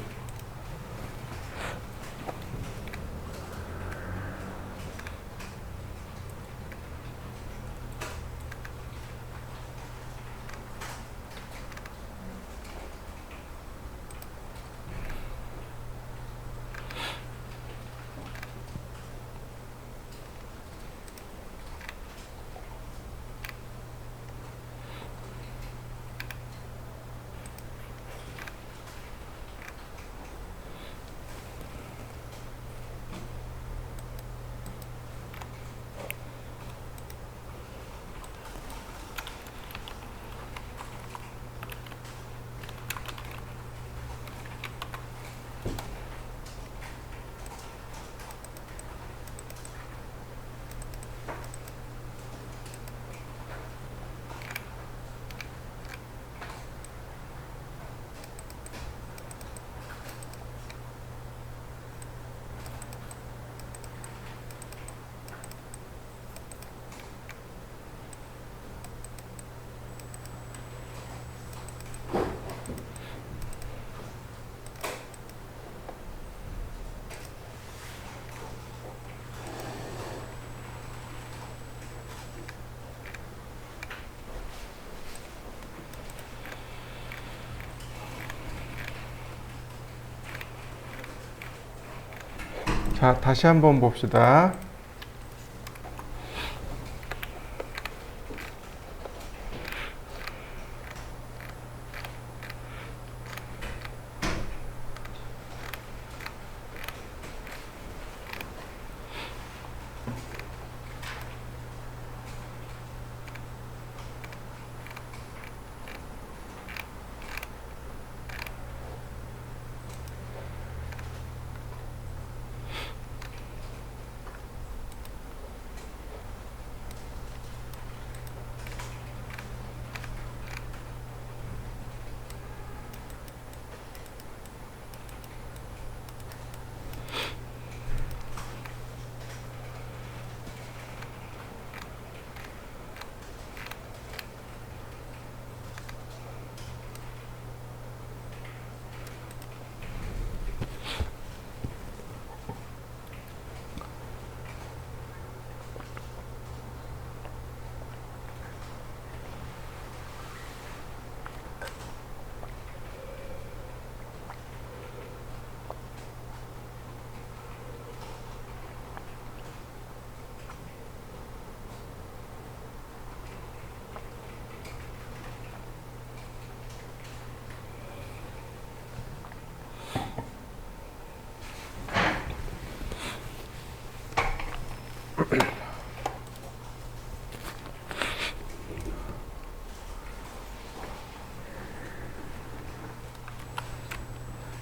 자, 다시 한번 봅시다.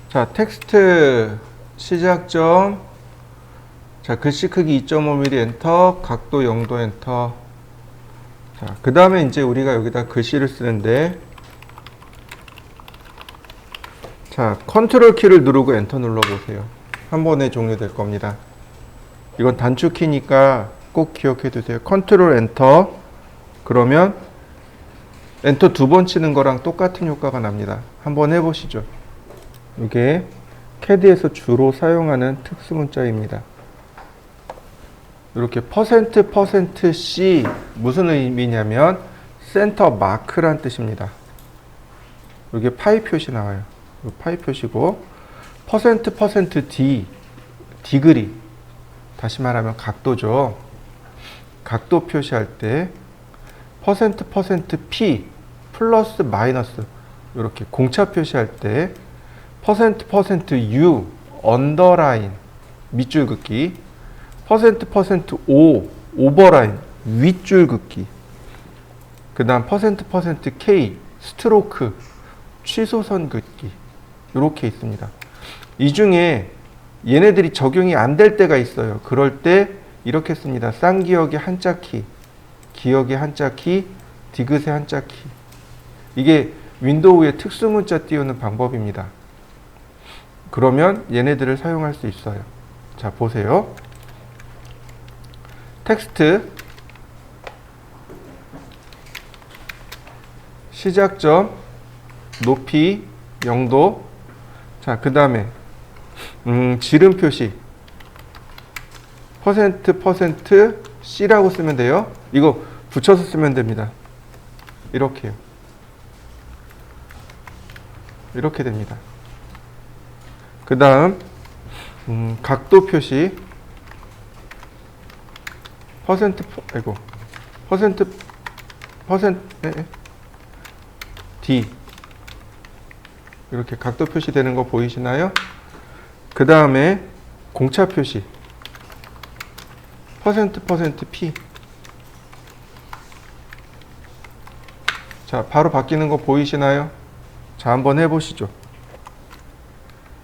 자, 텍스트 시작점. 자, 글씨 크기 2.5mm 엔터, 각도 0도 엔터. 자, 그 다음에 이제 우리가 여기다 글씨를 쓰는데, 자, 컨트롤 키를 누르고 엔터 눌러보세요. 한 번에 종료될 겁니다. 이건 단축키니까 꼭 기억해 두세요. 컨트롤 엔터. 그러면 엔터 2번 치는 거랑 똑같은 효과가 납니다. 한번 해보시죠. 이게 CAD에서 주로 사용하는 특수 문자입니다. 이렇게 %%C 무슨 의미냐면 센터 마크란 뜻입니다. 여기 파이 표시 나와요. 파이 표시고 %%D 디그리, 다시 말하면 각도죠. 각도 표시할 때 %%P 플러스 마이너스 이렇게 공차 표시할 때 %%U 언더라인 밑줄 긋기, %%O 오버라인 윗줄 긋기, 그 다음 %%K 스트로크 취소선 긋기, 이렇게 있습니다. 이 중에 얘네들이 적용이 안 될 때가 있어요. 그럴 때 이렇게 씁니다. 쌍기역의 한자키, 기역의 한자키, 디귿의 한자키. 이게 윈도우에 특수문자 띄우는 방법입니다. 그러면 얘네들을 사용할 수 있어요. 자, 보세요. 텍스트 시작점 높이 0도. 자, 그 다음에 지름 표시 %% C라고 쓰면 돼요. 이거 붙여서 쓰면 됩니다. 이렇게요. 이렇게 됩니다. 그 다음 각도 표시 D 이렇게 각도 표시되는 거 보이시나요? 그 다음에 공차 표시 %P. 자, 바로 바뀌는 거 보이시나요? 자, 한번 해보시죠.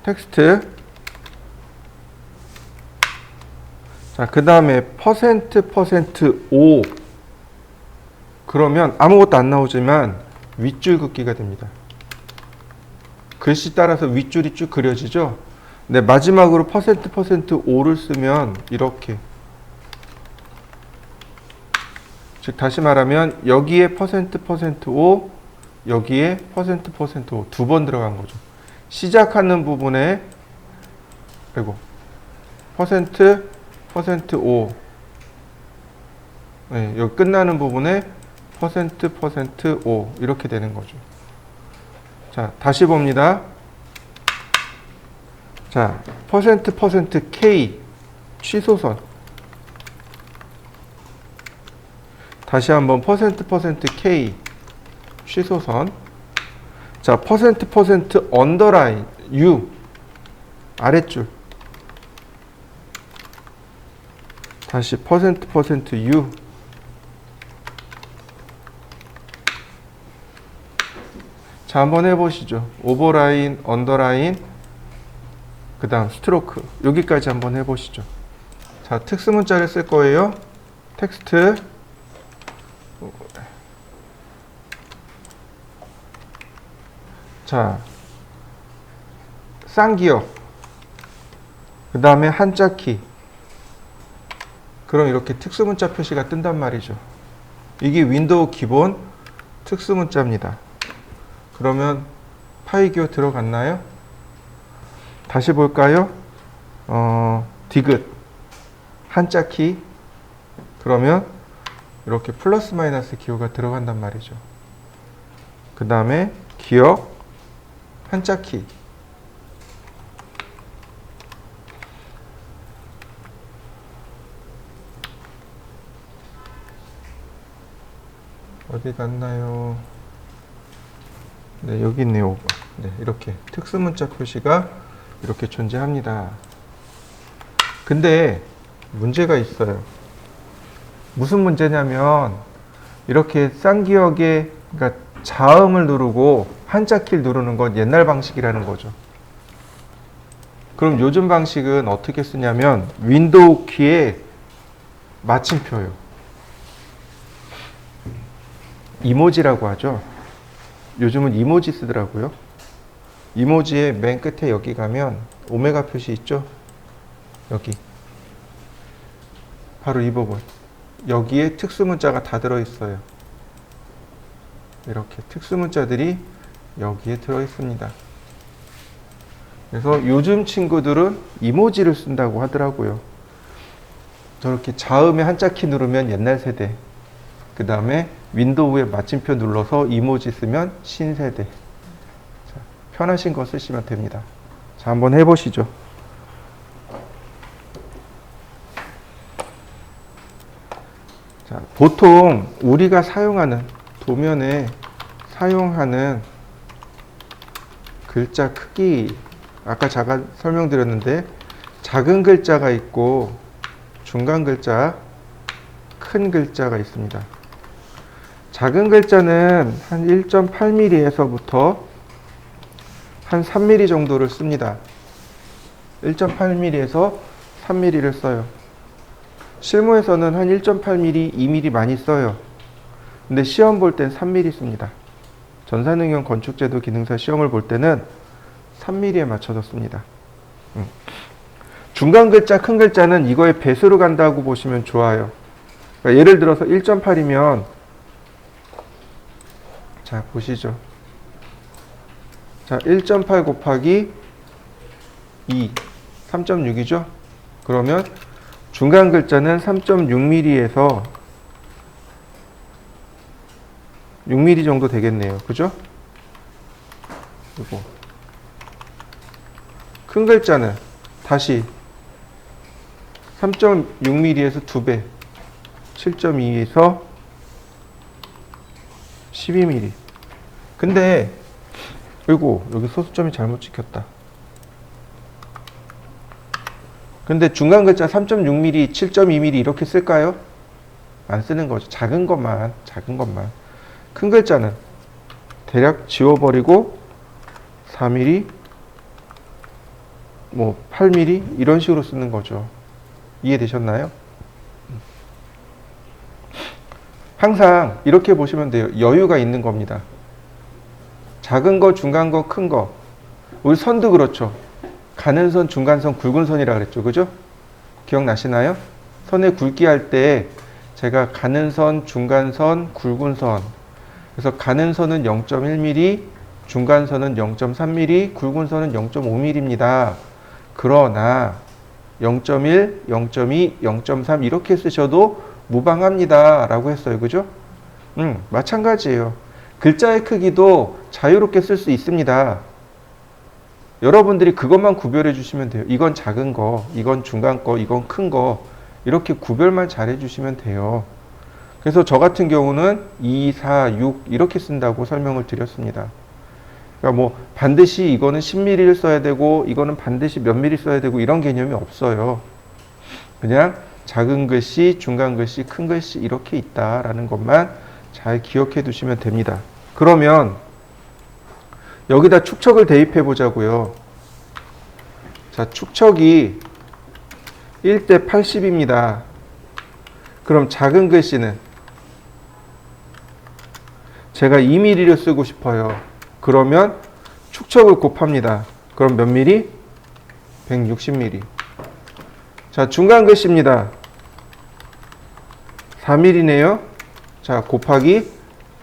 텍스트. 자, 그 다음에 %O. 그러면 아무것도 안 나오지만 윗줄 긋기가 됩니다. 글씨 따라서 윗줄이 쭉 그려지죠? 네, 마지막으로 %O를 쓰면 이렇게. 즉 다시 말하면 여기에 %O, 여기에 %O 두 번 들어간 거죠. 시작하는 부분에 %O, 네, 여기 끝나는 부분에 %O 이렇게 되는 거죠. 자, 다시 봅니다. 자, %K 취소선. 다시 한번 %K 취소선. 자, %% 언더라인 U 아랫줄. 다시 %% U. 자, 한번 해보시죠. 오버라인, 언더라인, 그 다음 스트로크. 여기까지 한번 해보시죠. 자, 특수문자를 쓸 거예요. 텍스트. 자, 쌍기역. 그 다음에 한자키. 그럼 이렇게 특수문자 표시가 뜬단 말이죠. 이게 윈도우 기본 특수문자입니다. 그러면 파이기어 들어갔나요? 다시 볼까요? 디귿 한자키. 그러면 이렇게 플러스 마이너스 기호가 들어간단 말이죠. 그 다음에 기역 한자키. 어디 갔나요? 네, 여기 있네요. 네, 이렇게 특수문자 표시가 이렇게 존재합니다. 근데 문제가 있어요. 무슨 문제냐면 이렇게 쌍기역에 그러니까 자음을 누르고 한자키를 누르는 건 옛날 방식이라는 거죠. 그럼 요즘 방식은 어떻게 쓰냐면 윈도우 키에 마침표요. 이모지라고 하죠. 요즘은 이모지 쓰더라고요. 이모지의 맨 끝에 여기 가면 오메가 표시 있죠? 여기. 바로 이 부분. 여기에 특수문자가 다 들어있어요. 이렇게 특수문자들이 여기에 들어있습니다. 그래서 요즘 친구들은 이모지를 쓴다고 하더라고요. 저렇게 자음에 한자키 누르면 옛날 세대. 그 다음에 윈도우에 마침표 눌러서 이모지 쓰면 신세대. 자, 편하신 거 쓰시면 됩니다. 자, 한번 해보시죠. 자, 보통 우리가 사용하는 도면에 사용하는 글자 크기, 아까 잠깐 설명드렸는데 작은 글자가 있고 중간 글자, 큰 글자가 있습니다. 작은 글자는 한 1.8mm에서부터 한 3mm 정도를 씁니다. 1.8mm에서 3mm를 써요. 실무에서는 한 1.8mm, 2mm 많이 써요. 근데 시험 볼 땐 3mm 씁니다. 전산응용 건축제도 기능사 시험을 볼 때는 3mm에 맞춰서 씁니다. 중간 글자, 큰 글자는 이거의 배수로 간다고 보시면 좋아요. 그러니까 예를 들어서 1.8이면 자, 보시죠. 자, 1.8 곱하기 2, 3.6이죠? 그러면 중간 글자는 3.6mm에서 6mm 정도 되겠네요. 그죠? 그리고 큰 글자는 다시 3.6mm에서 2배, 7.2에서 12mm. 근데 그리고 여기 소수점이 잘못 찍혔다. 근데 중간 글자 3.6mm, 7.2mm 이렇게 쓸까요? 안 쓰는 거죠. 작은 것만. 큰 글자는 대략 지워버리고 4mm, 뭐 8mm 이런 식으로 쓰는 거죠. 이해되셨나요? 항상 이렇게 보시면 돼요. 여유가 있는 겁니다. 작은 거, 중간 거, 큰 거. 우리 선도 그렇죠. 가는 선, 중간 선, 굵은 선이라 그랬죠. 그죠? 기억나시나요? 선의 굵기 할 때 제가 가는 선, 중간 선, 굵은 선. 그래서 가는 선은 0.1mm, 중간 선은 0.3mm, 굵은 선은 0.5mm입니다. 그러나 0.1, 0.2, 0.3 이렇게 쓰셔도 무방합니다. 라고 했어요. 그죠? 마찬가지예요. 글자의 크기도 자유롭게 쓸 수 있습니다. 여러분들이 그것만 구별해 주시면 돼요. 이건 작은 거, 이건 중간 거, 이건 큰 거. 이렇게 구별만 잘 해주시면 돼요. 그래서 저 같은 경우는 2, 4, 6 이렇게 쓴다고 설명을 드렸습니다. 그러니까 뭐 반드시 이거는 10mm를 써야 되고 이거는 반드시 몇 mm 써야 되고 이런 개념이 없어요. 그냥 작은 글씨, 중간 글씨, 큰 글씨 이렇게 있다라는 것만 잘 기억해 두시면 됩니다. 그러면 여기다 축척을 대입해 보자고요. 자, 축척이 1대 80입니다. 그럼 작은 글씨는 제가 2mm를 쓰고 싶어요. 그러면 축척을 곱합니다. 그럼 몇 mm? 160mm. 자, 중간 글씨입니다. 4mm네요. 자, 곱하기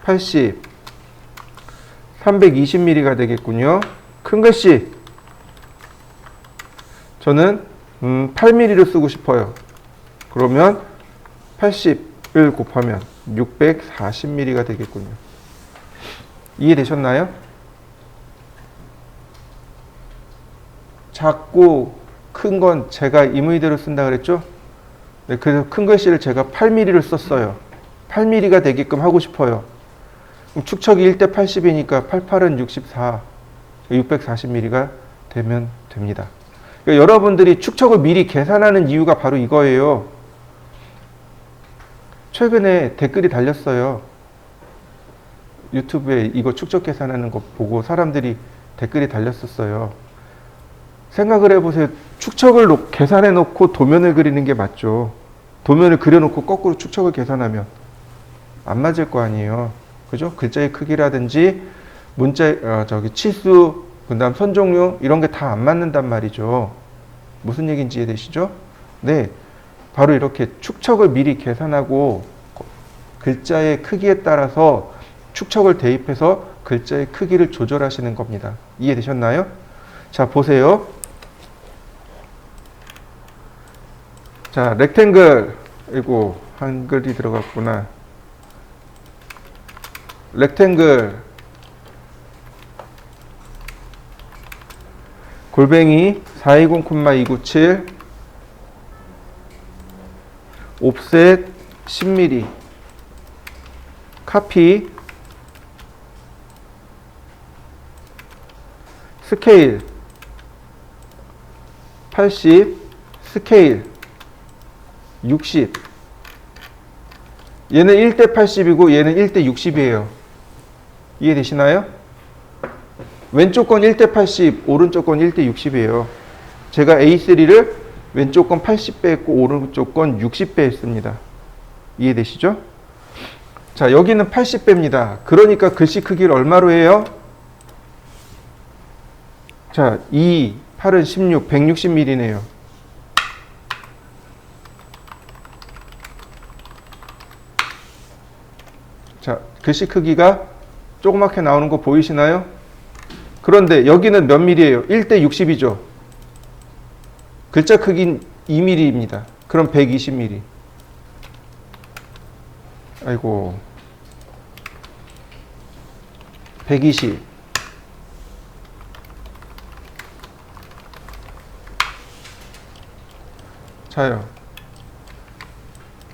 80. 320mm가 되겠군요. 큰 글씨. 저는 8mm를 쓰고 싶어요. 그러면 80을 곱하면 640mm가 되겠군요. 이해되셨나요? 작고 큰 건 제가 임의대로 쓴다 그랬죠? 네, 그래서 큰 글씨를 제가 8mm를 썼어요. 8mm가 되게끔 하고 싶어요. 축척이 1대 80이니까 88은 64, 640mm가 되면 됩니다. 그러니까 여러분들이 축척을 미리 계산하는 이유가 바로 이거예요. 최근에 댓글이 달렸어요. 유튜브에 이거 축척 계산하는 거 보고 사람들이 댓글이 달렸었어요. 생각을 해보세요. 축척을 계산해 놓고 도면을 그리는 게 맞죠. 도면을 그려놓고 거꾸로 축척을 계산하면 안 맞을 거 아니에요. 그죠? 글자의 크기라든지 문자, 치수, 그 다음 선 종류 이런 게 다 안 맞는단 말이죠. 무슨 얘기인지 이해되시죠? 네, 바로 이렇게 축척을 미리 계산하고 글자의 크기에 따라서 축척을 대입해서 글자의 크기를 조절하시는 겁니다. 이해되셨나요? 자, 보세요. 자, 렉탱글. 이거 한글이 들어갔구나. 렉탱글. 골뱅이 420,297 옵셋 10mm 카피 스케일 80 스케일 60 얘는 1대 80이고 얘는 1대 60이에요. 이해되시나요? 왼쪽 건 1대 80, 오른쪽 건 1대 60이에요. 제가 A3를 왼쪽 건 80배 했고 오른쪽 건 60배 했습니다. 이해되시죠? 자, 여기는 80배입니다. 그러니까 글씨 크기를 얼마로 해요? 자, 2, 8은 16, 160mm네요. 자, 글씨 크기가 조그맣게 나오는 거 보이시나요? 그런데 여기는 몇 밀리예요? 1대 60이죠. 글자 크기는 2mm입니다. 그럼 120mm. 아이고. 120. 자요.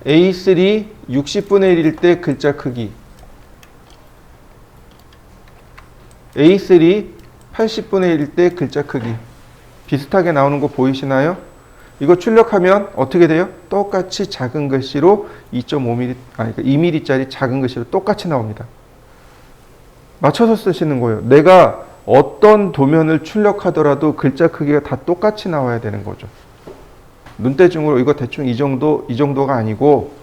A3 60분의 1일 때 글자 크기. A3 80분의 1일 때 글자 크기. 비슷하게 나오는 거 보이시나요? 이거 출력하면 어떻게 돼요? 똑같이 작은 글씨로 2.5mm, 아니 2mm짜리 작은 글씨로 똑같이 나옵니다. 맞춰서 쓰시는 거예요. 내가 어떤 도면을 출력하더라도 글자 크기가 다 똑같이 나와야 되는 거죠. 눈대중으로 이거 대충 이 정도가 아니고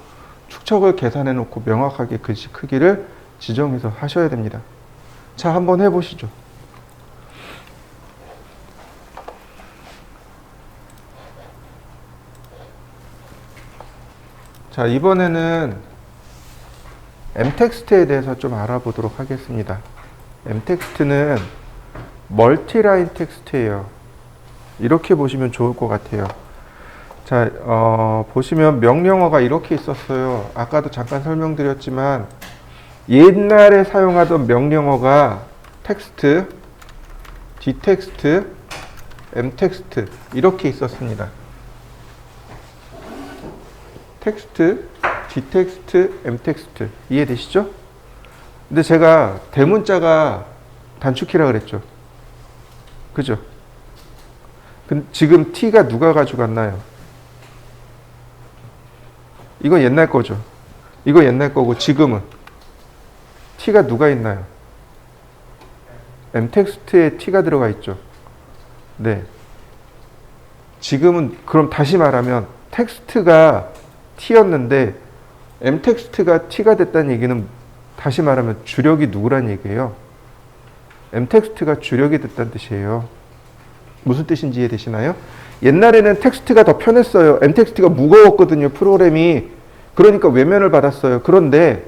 축척을 계산해 놓고 명확하게 글씨 크기를 지정해서 하셔야 됩니다. 자, 한번 해보시죠. 자, 이번에는 mText에 대해서 좀 알아보도록 하겠습니다. mText는 멀티라인 텍스트예요. 이렇게 보시면 좋을 것 같아요. 자, 보시면 명령어가 이렇게 있었어요. 아까도 잠깐 설명드렸지만 옛날에 사용하던 명령어가 텍스트, d텍스트, m텍스트 이렇게 있었습니다. 텍스트, d텍스트, m텍스트 이해되시죠? 근데 제가 대문자가 단축키라 그랬죠. 그죠? 지금 t가 누가 가져갔나요? 이거 옛날 거죠. 이거 옛날 거고 지금은 t가 누가 있나요? m텍스트에 t가 들어가 있죠. 네. 지금은 그럼 다시 말하면 텍스트가 t였는데 m텍스트가 t가 됐다는 얘기는 다시 말하면 주력이 누구란 얘기예요? m텍스트가 주력이 됐다는 뜻이에요. 무슨 뜻인지 이해되시나요? 옛날에는 텍스트가 더 편했어요. m텍스트가 무거웠거든요. 프로그램이. 그러니까 외면을 받았어요. 그런데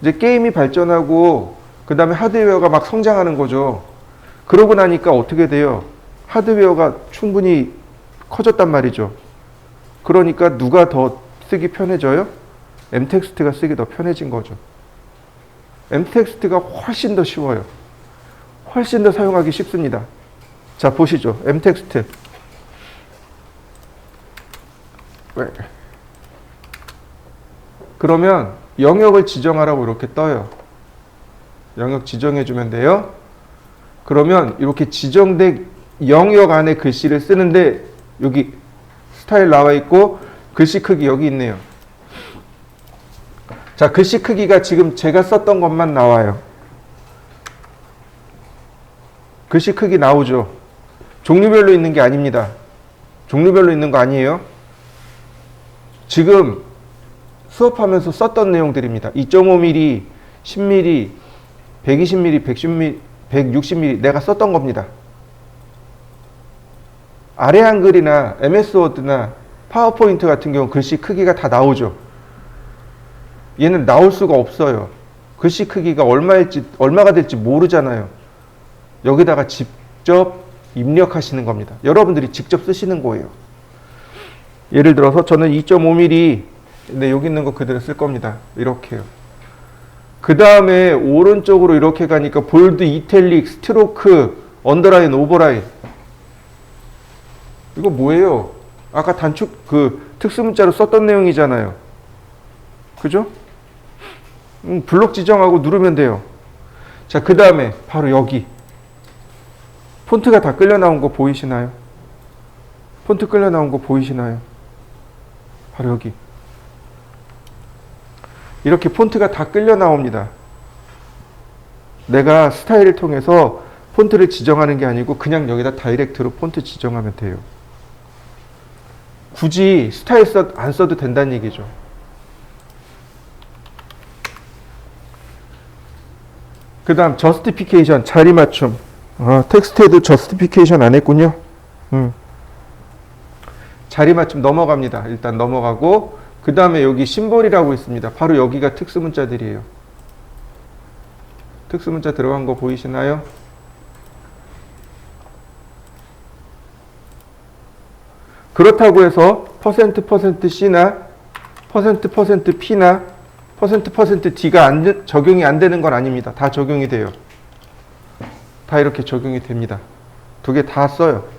이제 게임이 발전하고 그 다음에 하드웨어가 막 성장하는 거죠. 그러고 나니까 어떻게 돼요? 하드웨어가 충분히 커졌단 말이죠. 그러니까 누가 더 쓰기 편해져요? m텍스트가 쓰기 더 편해진 거죠. m텍스트가 훨씬 더 쉬워요. 훨씬 더 사용하기 쉽습니다. 자, 보시죠. m텍스트. 그러면 영역을 지정하라고 이렇게 떠요. 영역 지정해주면 돼요. 그러면 이렇게 지정된 영역 안에 글씨를 쓰는데 여기 스타일 나와 있고 글씨 크기 여기 있네요. 자, 글씨 크기가 지금 제가 썼던 것만 나와요. 글씨 크기 나오죠. 종류별로 있는 게 아닙니다. 종류별로 있는 거 아니에요. 지금 수업하면서 썼던 내용들입니다. 2.5mm, 10mm, 120mm, 110mm, 160mm 내가 썼던 겁니다. 아래 한글이나 MS 워드나 파워포인트 같은 경우 글씨 크기가 다 나오죠. 얘는 나올 수가 없어요. 글씨 크기가 얼마가 될지 모르잖아요. 여기다가 직접 입력하시는 겁니다. 여러분들이 직접 쓰시는 거예요. 예를 들어서 저는 2.5mm 근데 여기 있는 거 그대로 쓸 겁니다. 이렇게요. 그 다음에 오른쪽으로 이렇게 가니까 볼드, 이탈릭, 스트로크, 언더라인, 오버라인. 이거 뭐예요? 아까 단축 특수문자로 썼던 내용이잖아요. 그죠? 블록 지정하고 누르면 돼요. 자, 그 다음에 바로 여기 폰트가 다 끌려 나온 거 보이시나요? 폰트 끌려 나온 거 보이시나요? 바로 여기. 이렇게 폰트가 다 끌려 나옵니다. 내가 스타일을 통해서 폰트를 지정하는 게 아니고 그냥 여기다 다이렉트로 폰트 지정하면 돼요. 굳이 스타일 안 써도 된다는 얘기죠. 그 다음 저스티피케이션, 자리 맞춤. 텍스트에도 저스티피케이션 안 했군요. 자리 맞춤 넘어갑니다. 일단 넘어가고 그 다음에 여기 심볼이라고 있습니다. 바로 여기가 특수문자들이에요. 특수문자 들어간 거 보이시나요? 그렇다고 해서 %%C나 %%P나 %%D가 적용이 안 되는 건 아닙니다. 다 적용이 돼요. 다 이렇게 적용이 됩니다. 두 개 다 써요.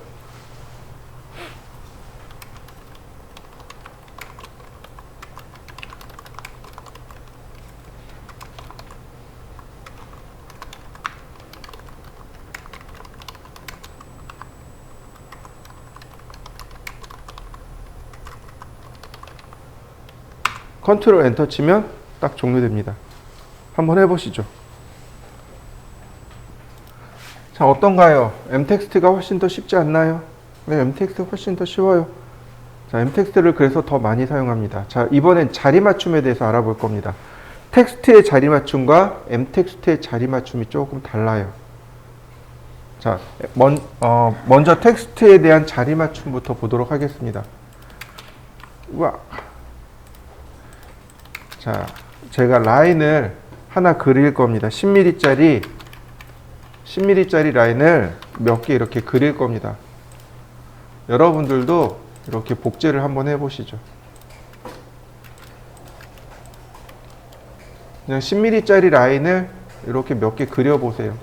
컨트롤 엔터 치면 딱 종료됩니다. 한번 해보시죠. 자, 어떤가요? m텍스트가 훨씬 더 쉽지 않나요? 네, m텍스트 훨씬 더 쉬워요. 자, m텍스트를 그래서 더 많이 사용합니다. 자, 이번엔 자리 맞춤에 대해서 알아볼 겁니다. 텍스트의 자리 맞춤과 m텍스트의 자리 맞춤이 조금 달라요. 자, 먼저 텍스트에 대한 자리 맞춤부터 보도록 하겠습니다. 우와. 자, 제가 라인을 하나 그릴 겁니다. 10mm짜리 라인을 몇 개 이렇게 그릴 겁니다. 여러분들도 이렇게 복제를 한번 해보시죠. 그냥 10mm짜리 라인을 이렇게 몇 개 그려보세요.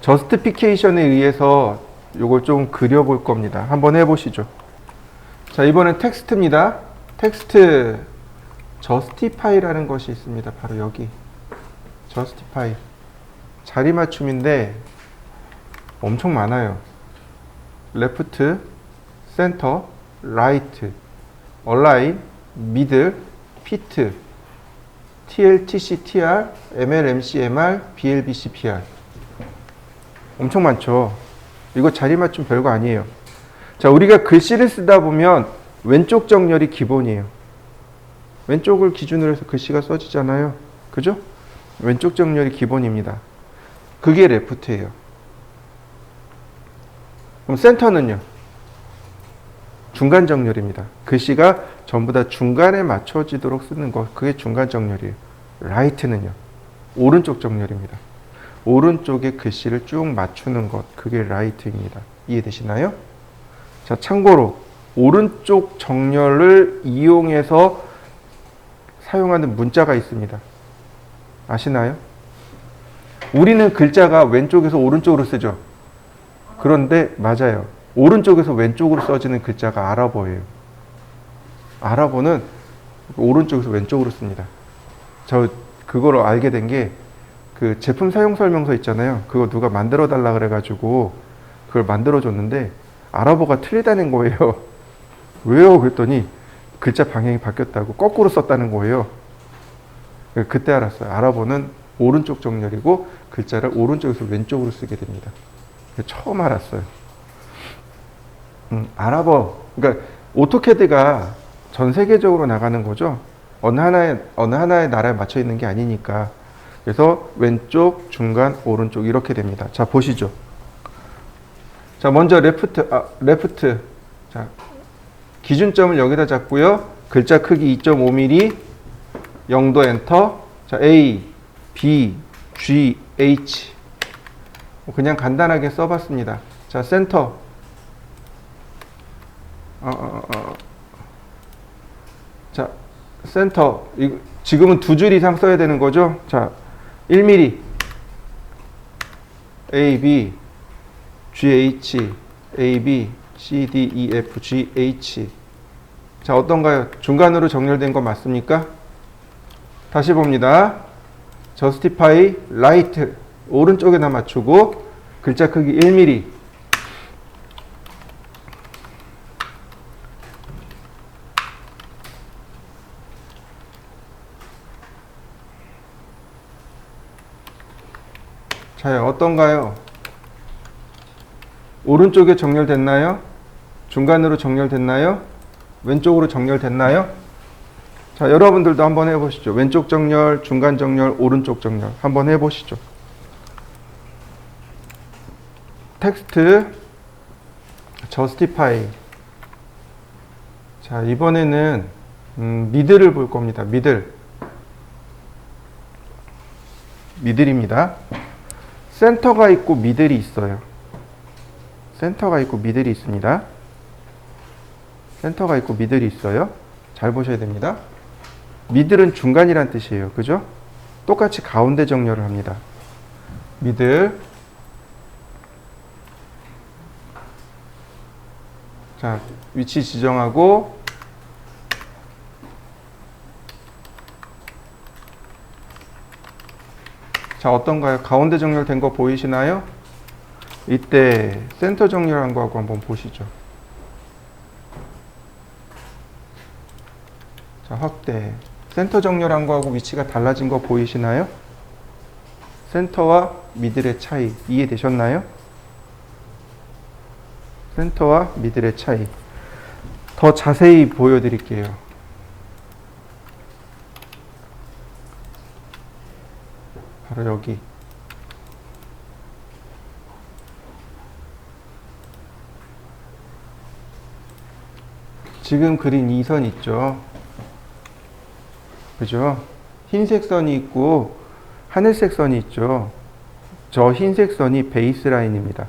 저스티피케이션에 의해서 이걸 좀 그려볼 겁니다. 한번 해보시죠. 자, 이번엔 텍스트입니다. 텍스트 justify라는 것이 있습니다. 바로 여기 justify 자리 맞춤인데 엄청 많아요. left, center, right, align, middle, fit, TL, TC, TR, ML, MC, MR, BL, BC, PR 엄청 많죠. 이거 자리 맞춤 별거 아니에요. 자, 우리가 글씨를 쓰다 보면 왼쪽 정렬이 기본이에요. 왼쪽을 기준으로 해서 글씨가 써지잖아요. 그죠? 왼쪽 정렬이 기본입니다. 그게 레프트예요. 그럼 센터는요? 중간 정렬입니다. 글씨가 전부 다 중간에 맞춰지도록 쓰는 것. 그게 중간 정렬이에요. 라이트는요? 오른쪽 정렬입니다. 오른쪽에 글씨를 쭉 맞추는 것. 그게 라이트입니다. 이해되시나요? 자, 참고로 오른쪽 정렬을 이용해서 사용하는 문자가 있습니다. 아시나요? 우리는 글자가 왼쪽에서 오른쪽으로 쓰죠. 그런데 맞아요. 오른쪽에서 왼쪽으로 써지는 글자가 아랍어예요. 아랍어는 오른쪽에서 왼쪽으로 씁니다. 저 그거를 알게 된 게 그 제품 사용 설명서 있잖아요. 그거 누가 만들어 달라 그래가지고 그걸 만들어 줬는데 아랍어가 틀리다는 거예요. 왜요? 그랬더니 글자 방향이 바뀌었다고 거꾸로 썼다는 거예요. 그때 알았어요. 아랍어는 오른쪽 정렬이고 글자를 오른쪽에서 왼쪽으로 쓰게 됩니다. 처음 알았어요. 아랍어, 그러니까 오토캐드가 전 세계적으로 나가는 거죠. 어느 하나의 나라에 맞춰 있는 게 아니니까. 그래서 왼쪽, 중간, 오른쪽 이렇게 됩니다. 자, 보시죠. 자, 먼저 레프트. 자, 기준점을 여기다 잡고요. 글자 크기 2.5mm, 0도 엔터. 자, A, B, G, H. 그냥 간단하게 써봤습니다. 자, 센터. 자, 센터. 지금은 두 줄 이상 써야 되는 거죠. 자, 1mm. A, B, G, H, A, B, C, D, E, F, G, H. 자, 어떤가요? 중간으로 정렬된 거 맞습니까? 다시 봅니다. justify right. 오른쪽에다 맞추고 글자 크기 1mm. 자, 어떤가요? 오른쪽에 정렬됐나요? 중간으로 정렬됐나요? 왼쪽으로 정렬됐나요? 자, 여러분들도 한번 해보시죠. 왼쪽 정렬, 중간 정렬, 오른쪽 정렬 한번 해보시죠. 텍스트 justify. 자, 이번에는 미들을 볼 겁니다. 미들. 미들입니다. 센터가 있고 미들이 있어요. 센터가 있고 미들이 있습니다. 센터가 있고 미들이 있어요. 잘 보셔야 됩니다. 미들은 중간이란 뜻이에요. 그죠? 똑같이 가운데 정렬을 합니다. 미들. 자, 위치 지정하고 자, 어떤가요? 가운데 정렬된 거 보이시나요? 이때 센터 정렬한 거하고 한번 보시죠. 자, 확대. 센터 정렬한 거하고 위치가 달라진 거 보이시나요? 센터와 미들의 차이 이해되셨나요? 센터와 미들의 차이. 더 자세히 보여드릴게요. 바로 여기. 지금 그린 이 선 있죠? 그죠? 흰색 선이 있고 하늘색 선이 있죠? 저 흰색 선이 베이스 라인입니다.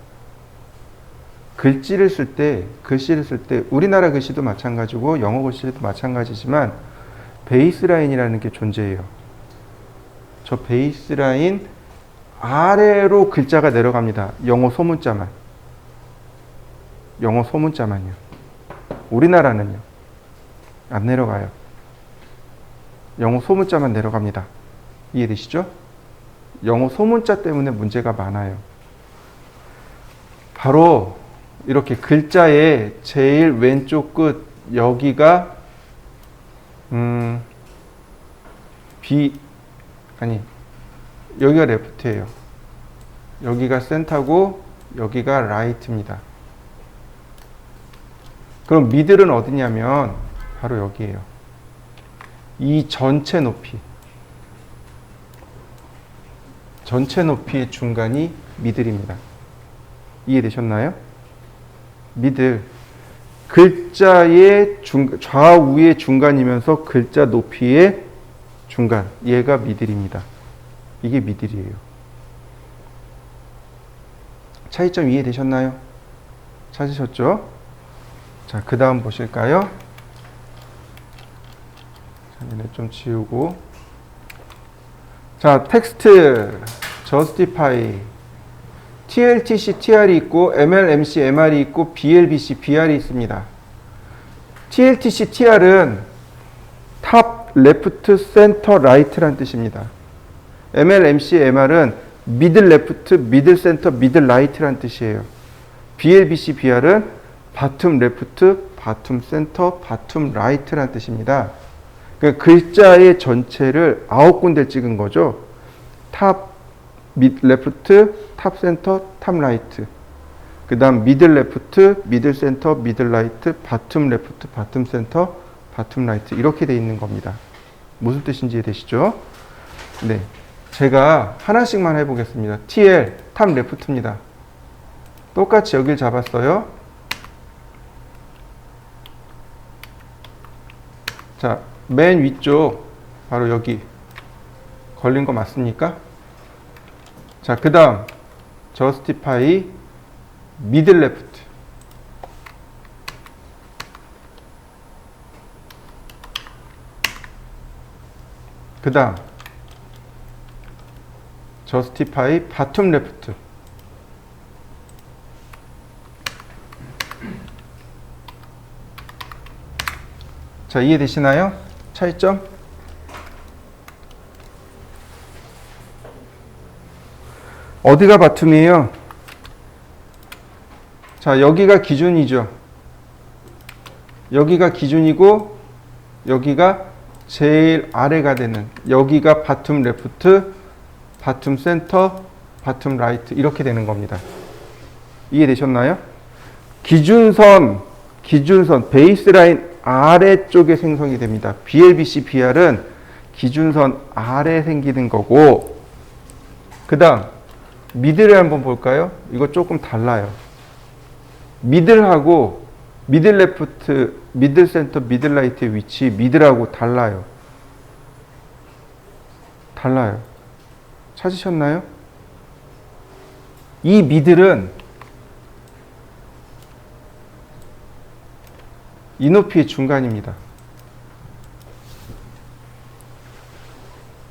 글씨를 쓸 때 우리나라 글씨도 마찬가지고 영어 글씨도 마찬가지지만 베이스 라인이라는 게 존재해요. 저 베이스 라인 아래로 글자가 내려갑니다. 영어 소문자만. 영어 소문자만요. 우리나라는요. 안 내려가요. 영어 소문자만 내려갑니다. 이해되시죠? 영어 소문자 때문에 문제가 많아요. 바로 이렇게 글자의 제일 왼쪽 끝 여기가 여기가 레프트예요. 여기가 센터고 여기가 라이트입니다. 그럼 미들은 어디냐면 바로 여기예요. 이 전체 높이의 중간이 미들입니다. 이해되셨나요? 미들. 글자의 좌우의 중간이면서 글자 높이의 중간. 얘가 미들입니다. 이게 미들이에요. 차이점 이해되셨나요? 찾으셨죠? 자, 그 다음 보실까요? 자, 얘네 좀 지우고. 자, 텍스트, justify. TLTC, TR이 있고, MLMC, MR이 있고, BLBC, BR이 있습니다. TLTC, TR은 탑, 레프트, 센터, 라이트란 뜻입니다. MLMC, MR은 미들 레프트, 미들 센터, 미들 라이트란 뜻이에요. BLBC, BR은 바툼 레프트, 바툼 센터, 바툼 라이트란 뜻입니다. 그러니까 글자의 전체를 9군데 찍은 거죠. 탑, 레프트, 탑 센터, 탑 라이트. 그 다음 미들 레프트, 미들 센터, 미들 라이트, 바툼 레프트, 바툼 센터, 바툼 라이트. 이렇게 돼 있는 겁니다. 무슨 뜻인지 이해되시죠? 네. 제가 하나씩만 해보겠습니다. TL, 탑 레프트입니다. 똑같이 여길 잡았어요. 자, 맨 위쪽, 바로 여기. 걸린 거 맞습니까? 자, 그 다음, justify, middle left. 그 다음, justify, bottom left. 자, 이해되시나요? 차이점? 어디가 바툼이에요? 자, 여기가 기준이죠. 여기가 기준이고 여기가 제일 아래가 되는, 여기가 바툼 레프트, 바툼 센터, 바툼 라이트 이렇게 되는 겁니다. 이해되셨나요? 기준선 베이스라인 아래쪽에 생성이 됩니다. BLBC, BR은 기준선 아래 생기는 거고, 그 다음 미들을 한번 볼까요? 이거 조금 달라요. 미들하고 미들 레프트, 미들 센터, 미들 라이트의 위치 미들하고 달라요. 찾으셨나요? 이 미들은 이 높이의 중간입니다.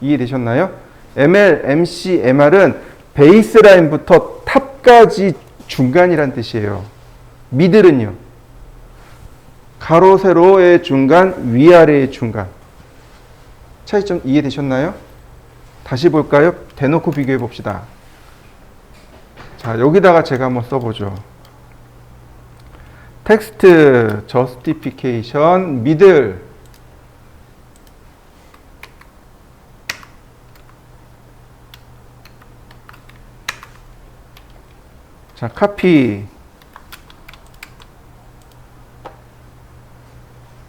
이해되셨나요? ML, MC, MR은 베이스라인부터 탑까지 중간이란 뜻이에요. 미들은요. 가로, 세로의 중간, 위아래의 중간. 차이점 이해되셨나요? 다시 볼까요? 대놓고 비교해 봅시다. 자, 여기다가 제가 한번 써보죠. 텍스트, 저스티피케이션, 미들. 자, 카피.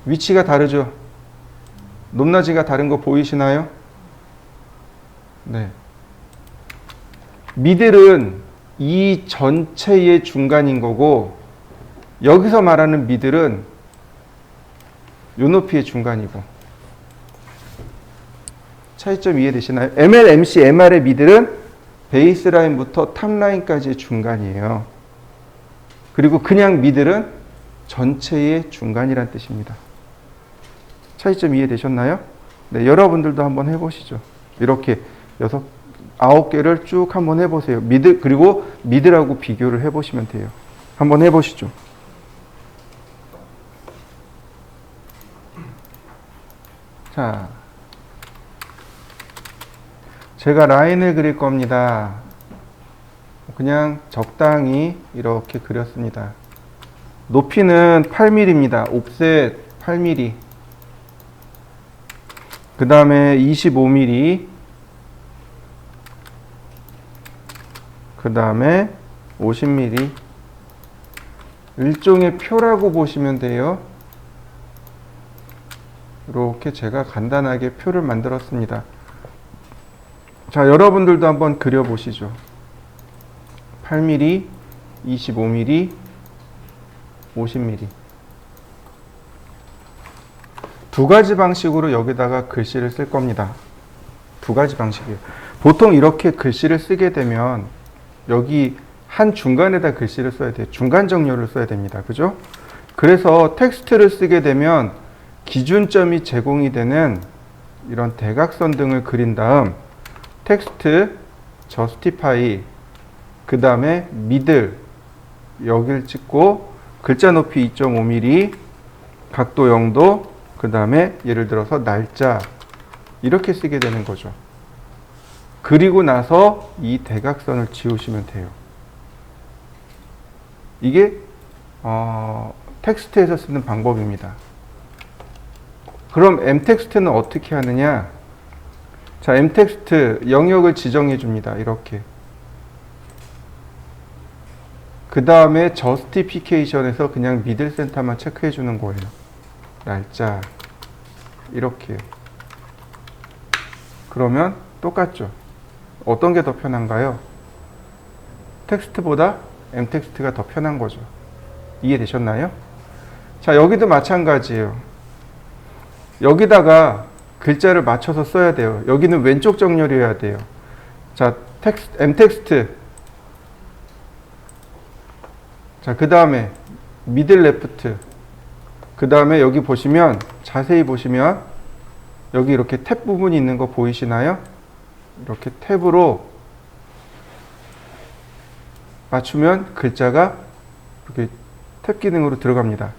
위치가 다르죠? 높낮이가 다른 거 보이시나요? 네. 미들은 이 전체의 중간인 거고, 여기서 말하는 미들은 요 높이의 중간이고. 차이점 이해되시나요? ML, MC, MR의 미들은 베이스라인부터 탑라인까지의 중간이에요. 그리고 그냥 미들은 전체의 중간이란 뜻입니다. 차이점 이해되셨나요? 네, 여러분들도 한번 해보시죠. 이렇게 9개를 쭉 한번 해보세요. 미들, 그리고 미들하고 비교를 해보시면 돼요. 한번 해보시죠. 자, 제가 라인을 그릴 겁니다. 그냥 적당히 이렇게 그렸습니다. 높이는 8mm입니다. 옵셋 8mm. 그 다음에 25mm. 그 다음에 50mm. 일종의 표라고 보시면 돼요. 이렇게 제가 간단하게 표를 만들었습니다. 자, 여러분들도 한번 그려보시죠. 8mm, 25mm, 50mm. 두 가지 방식으로 여기다가 글씨를 쓸 겁니다. 두 가지 방식이에요. 보통 이렇게 글씨를 쓰게 되면 여기 한 중간에다 글씨를 써야 돼요. 중간 정렬을 써야 됩니다. 그죠? 그래서 텍스트를 쓰게 되면 기준점이 제공이 되는 이런 대각선 등을 그린 다음 텍스트, 저스티파이, 그 다음에 미들 여기를 찍고 글자 높이 2.5mm, 각도 0도, 그 다음에 예를 들어서 날짜 이렇게 쓰게 되는 거죠. 그리고 나서 이 대각선을 지우시면 돼요. 이게 텍스트에서 쓰는 방법입니다. 그럼 m텍스트는 어떻게 하느냐? 자, m텍스트 영역을 지정해 줍니다. 이렇게. 그 다음에 저스티피케이션에서 그냥 미들 센터만 체크해 주는 거예요. 날짜 이렇게. 그러면 똑같죠. 어떤 게 더 편한가요? 텍스트보다 m텍스트가 더 편한 거죠. 이해되셨나요? 자, 여기도 마찬가지예요. 여기다가 글자를 맞춰서 써야 돼요. 여기는 왼쪽 정렬이어야 돼요. 자, m텍스트. 자, 그 다음에 미들 레프트. 그 다음에 여기 보시면, 자세히 보시면 여기 이렇게 탭 부분이 있는 거 보이시나요? 이렇게 탭으로 맞추면 글자가 이렇게 탭 기능으로 들어갑니다.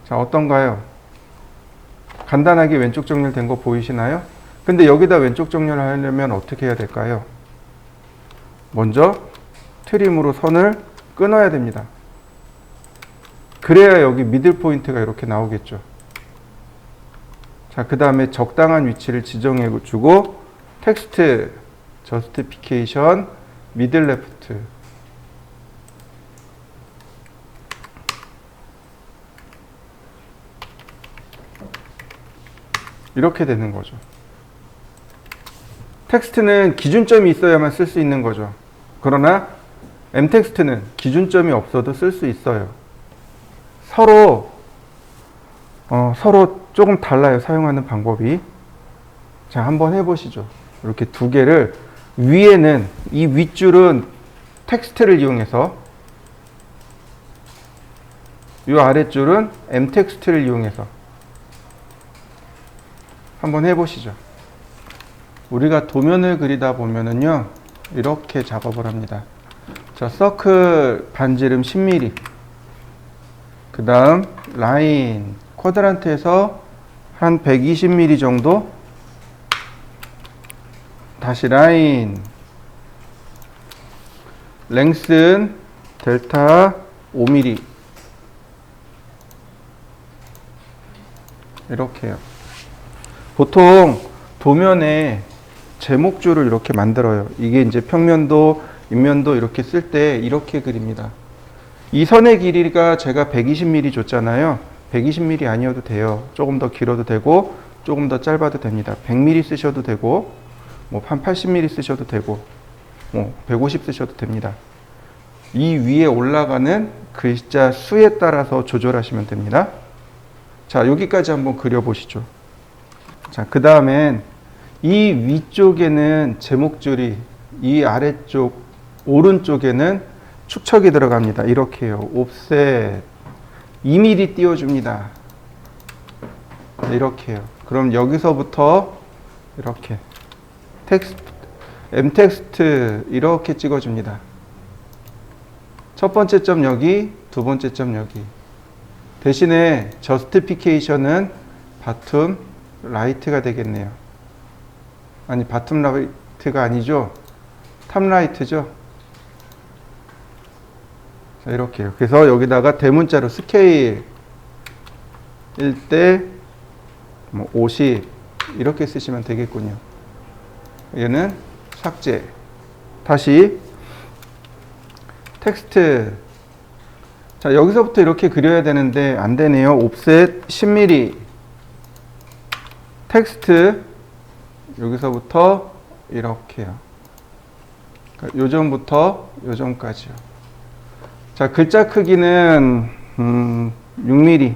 자, 어떤가요? 간단하게 왼쪽 정렬된 거 보이시나요? 근데 여기다 왼쪽 정렬을 하려면 어떻게 해야 될까요? 먼저 트림으로 선을 끊어야 됩니다. 그래야 여기 미들 포인트가 이렇게 나오겠죠. 자, 그 다음에 적당한 위치를 지정해 주고 텍스트, 저스티피케이션, 미들 레프트. 이렇게 되는 거죠. 텍스트는 기준점이 있어야만 쓸 수 있는 거죠. 그러나 m텍스트는 기준점이 없어도 쓸 수 있어요. 서로 서로 조금 달라요. 사용하는 방법이. 자, 한번 해보시죠. 이렇게 두 개를 위에는 이 윗줄은 텍스트를 이용해서 이 아랫줄은 M 텍스트를 이용해서 한번 해보시죠. 우리가 도면을 그리다 보면은요 이렇게 작업을 합니다. 자, 서클 반지름 10mm, 그 다음 라인 쿼드란트에서 한 120mm 정도, 다시 라인 랭스는 델타 5mm 이렇게요. 보통 도면에 제목줄을 이렇게 만들어요. 이게 이제 평면도, 인면도 이렇게 쓸 때 이렇게 그립니다. 이 선의 길이가 제가 120mm 줬잖아요. 120mm 아니어도 돼요. 조금 더 길어도 되고 조금 더 짧아도 됩니다. 100mm 쓰셔도 되고 뭐 한 80mm 쓰셔도 되고 뭐 150 쓰셔도 됩니다. 이 위에 올라가는 글자 수에 따라서 조절하시면 됩니다. 자, 여기까지 한번 그려보시죠. 자, 그 다음엔 이 위쪽에는 제목줄이, 이 아래쪽 오른쪽에는 축척이 들어갑니다. 이렇게 해요. 옵셋 2mm 띄워줍니다. 이렇게 해요. 그럼 여기서부터 이렇게 텍스트, M 텍스트 이렇게 찍어줍니다. 첫 번째 점 여기, 두 번째 점 여기. 대신에 저스티피케이션은 바텀 라이트가 되겠네요. 아니, 바텀 라이트가 아니죠. 탑 라이트죠. 자, 이렇게요. 그래서 여기다가 대문자로 스케일 1대 뭐 50 이렇게 쓰시면 되겠군요. 얘는 삭제. 다시 텍스트. 자, 여기서부터 이렇게 그려야 되는데 안 되네요. 옵셋 10mm. 텍스트 여기서부터 이렇게요. 요점부터 요점까지요. 자, 글자 크기는 6mm.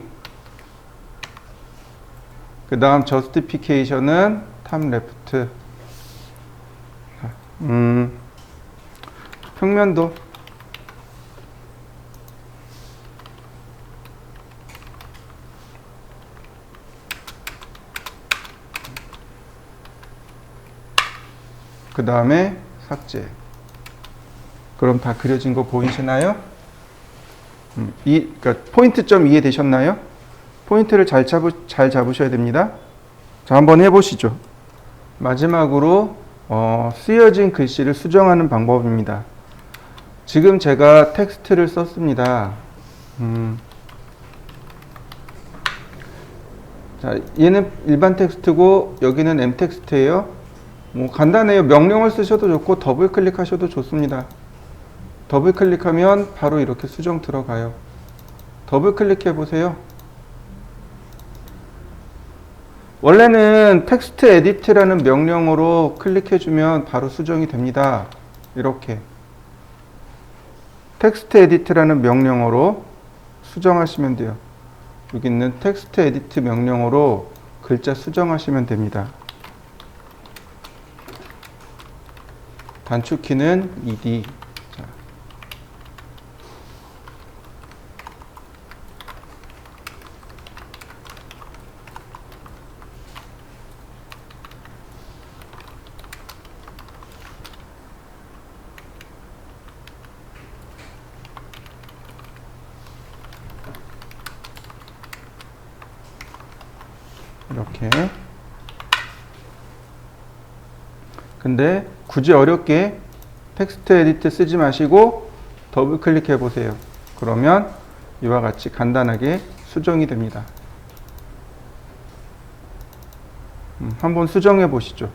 그 다음 저스티피케이션은 탑 레프트. 평면도 그 다음에 삭제. 그럼 다 그려진 거 보이시나요? 그러니까 포인트점 이해되셨나요? 포인트를 잘 잡으셔야 됩니다. 자, 한번 해보시죠. 마지막으로 쓰여진 글씨를 수정하는 방법입니다. 지금 제가 텍스트를 썼습니다. 자, 얘는 일반 텍스트고 여기는 M 텍스트예요. 뭐 간단해요. 명령을 쓰셔도 좋고 더블 클릭하셔도 좋습니다. 더블 클릭하면 바로 이렇게 수정 들어가요. 더블 클릭해 보세요. 원래는 텍스트 에디트라는 명령으로 클릭해 주면 바로 수정이 됩니다. 이렇게 텍스트 에디트라는 명령어로 수정하시면 돼요. 여기 있는 텍스트 에디트 명령어로 글자 수정하시면 됩니다. 단축키는 ED. 자. 이렇게. 근데 굳이 어렵게 텍스트 에디트 쓰지 마시고 더블 클릭해 보세요. 그러면 이와 같이 간단하게 수정이 됩니다. 한번 수정해 보시죠.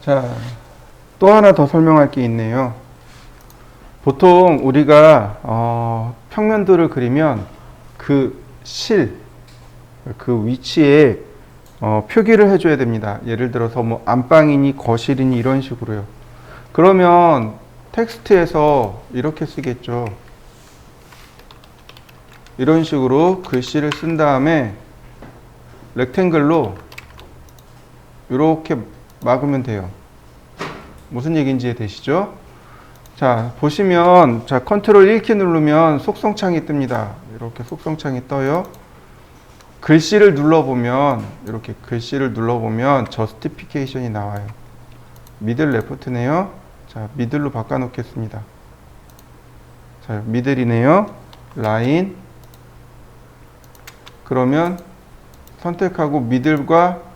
자, 또 하나 더 설명할 게 있네요. 보통 우리가 평면도를 그리면 그 위치에 표기를 해줘야 됩니다. 예를 들어서 뭐 안방이니 거실이니 이런 식으로요. 그러면 텍스트에서 이렇게 쓰겠죠. 이런 식으로 글씨를 쓴 다음에 렉탱글로 이렇게 막으면 돼요. 무슨 얘기인지 이해되시죠? 자, 보시면, 자, 컨트롤 1키 누르면 속성창이 뜹니다. 이렇게 속성창이 떠요. 글씨를 눌러보면, 이렇게 글씨를 눌러보면, 저스티피케이션이 나와요. 미들 레프트네요. 자, 미들로 바꿔놓겠습니다. 자, 미들이네요. 라인. 그러면 선택하고 미들과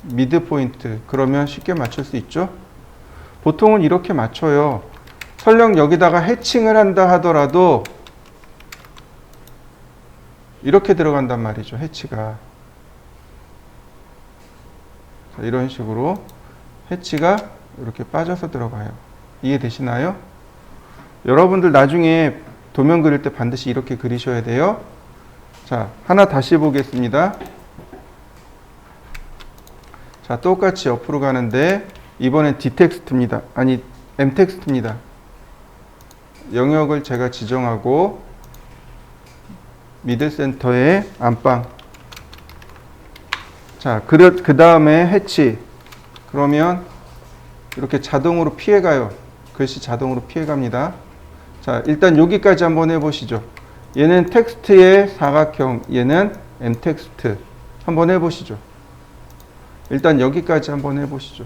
미드 포인트. 그러면 쉽게 맞출 수 있죠? 보통은 이렇게 맞춰요. 설령 여기다가 해칭을 한다 하더라도 이렇게 들어간단 말이죠. 해치가. 자, 이런 식으로 해치가 이렇게 빠져서 들어가요. 이해되시나요? 여러분들 나중에 도면 그릴 때 반드시 이렇게 그리셔야 돼요. 자, 하나 다시 보겠습니다. 자, 똑같이 옆으로 가는데 이번엔 D텍스트입니다. 아니, M텍스트입니다. 영역을 제가 지정하고 미들 센터에 안방. 자, 그 다음에 해치. 그러면 이렇게 자동으로 피해가요. 글씨 자동으로 피해갑니다. 자, 일단 여기까지 한번 해보시죠. 얘는 텍스트의 사각형, 얘는 M텍스트. 한번 해보시죠. 일단 여기까지 한번 해보시죠.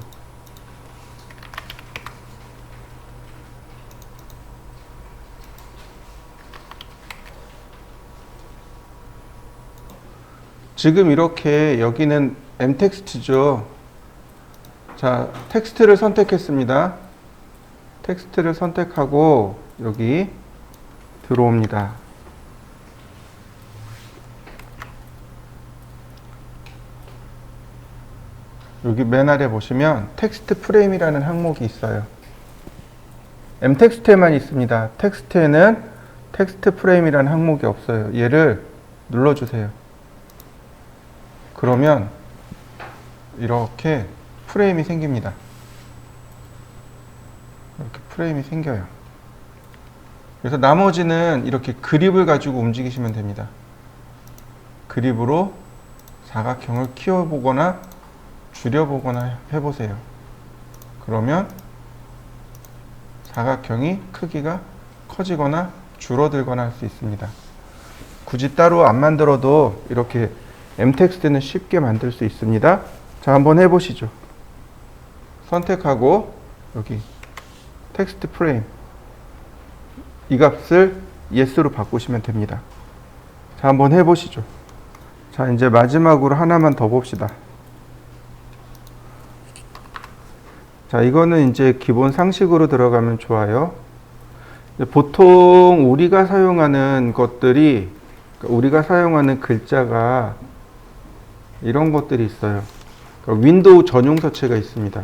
지금 이렇게 여기는 M텍스트죠. 자, 텍스트를 선택했습니다. 텍스트를 선택하고 여기 들어옵니다. 여기 맨 아래 보시면 텍스트 프레임이라는 항목이 있어요. M텍스트에만 있습니다. 텍스트에는 텍스트 프레임이라는 항목이 없어요. 얘를 눌러주세요. 그러면 이렇게 프레임이 생깁니다. 이렇게 프레임이 생겨요. 그래서 나머지는 이렇게 그립을 가지고 움직이시면 됩니다. 그립으로 사각형을 키워보거나 줄여보거나 해보세요. 그러면 사각형이 크기가 커지거나 줄어들거나 할 수 있습니다. 굳이 따로 안 만들어도 이렇게 M텍스트는 쉽게 만들 수 있습니다. 자, 한번 해보시죠. 선택하고 여기 텍스트 프레임 이 값을 yes로 바꾸시면 됩니다. 자, 한번 해보시죠. 자, 이제 마지막으로 하나만 더 봅시다. 자, 이거는 이제 기본 상식으로 들어가면 좋아요. 보통 우리가 사용하는 것들이, 우리가 사용하는 글자가 이런 것들이 있어요. 윈도우 전용 서체가 있습니다.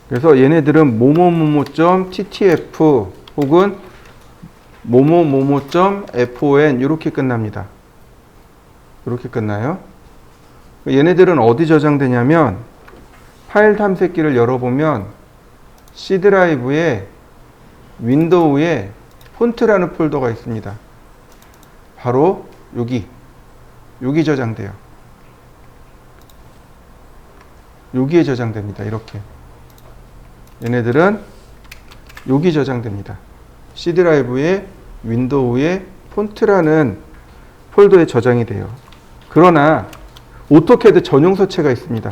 그래서 얘네들은 뭐뭐뭐뭐.ttf 혹은 뭐뭐뭐뭐.fon 이렇게 끝납니다. 이렇게 끝나요. 얘네들은 어디 저장되냐면 파일 탐색기를 열어보면 C 드라이브에 윈도우에 폰트라는 폴더가 있습니다. 바로 여기 저장돼요. 여기에 저장됩니다. 이렇게 얘네들은 여기 저장됩니다. C 드라이브에 윈도우에 폰트라는 폴더에 저장이 돼요. 그러나 오토캐드 전용 서체가 있습니다.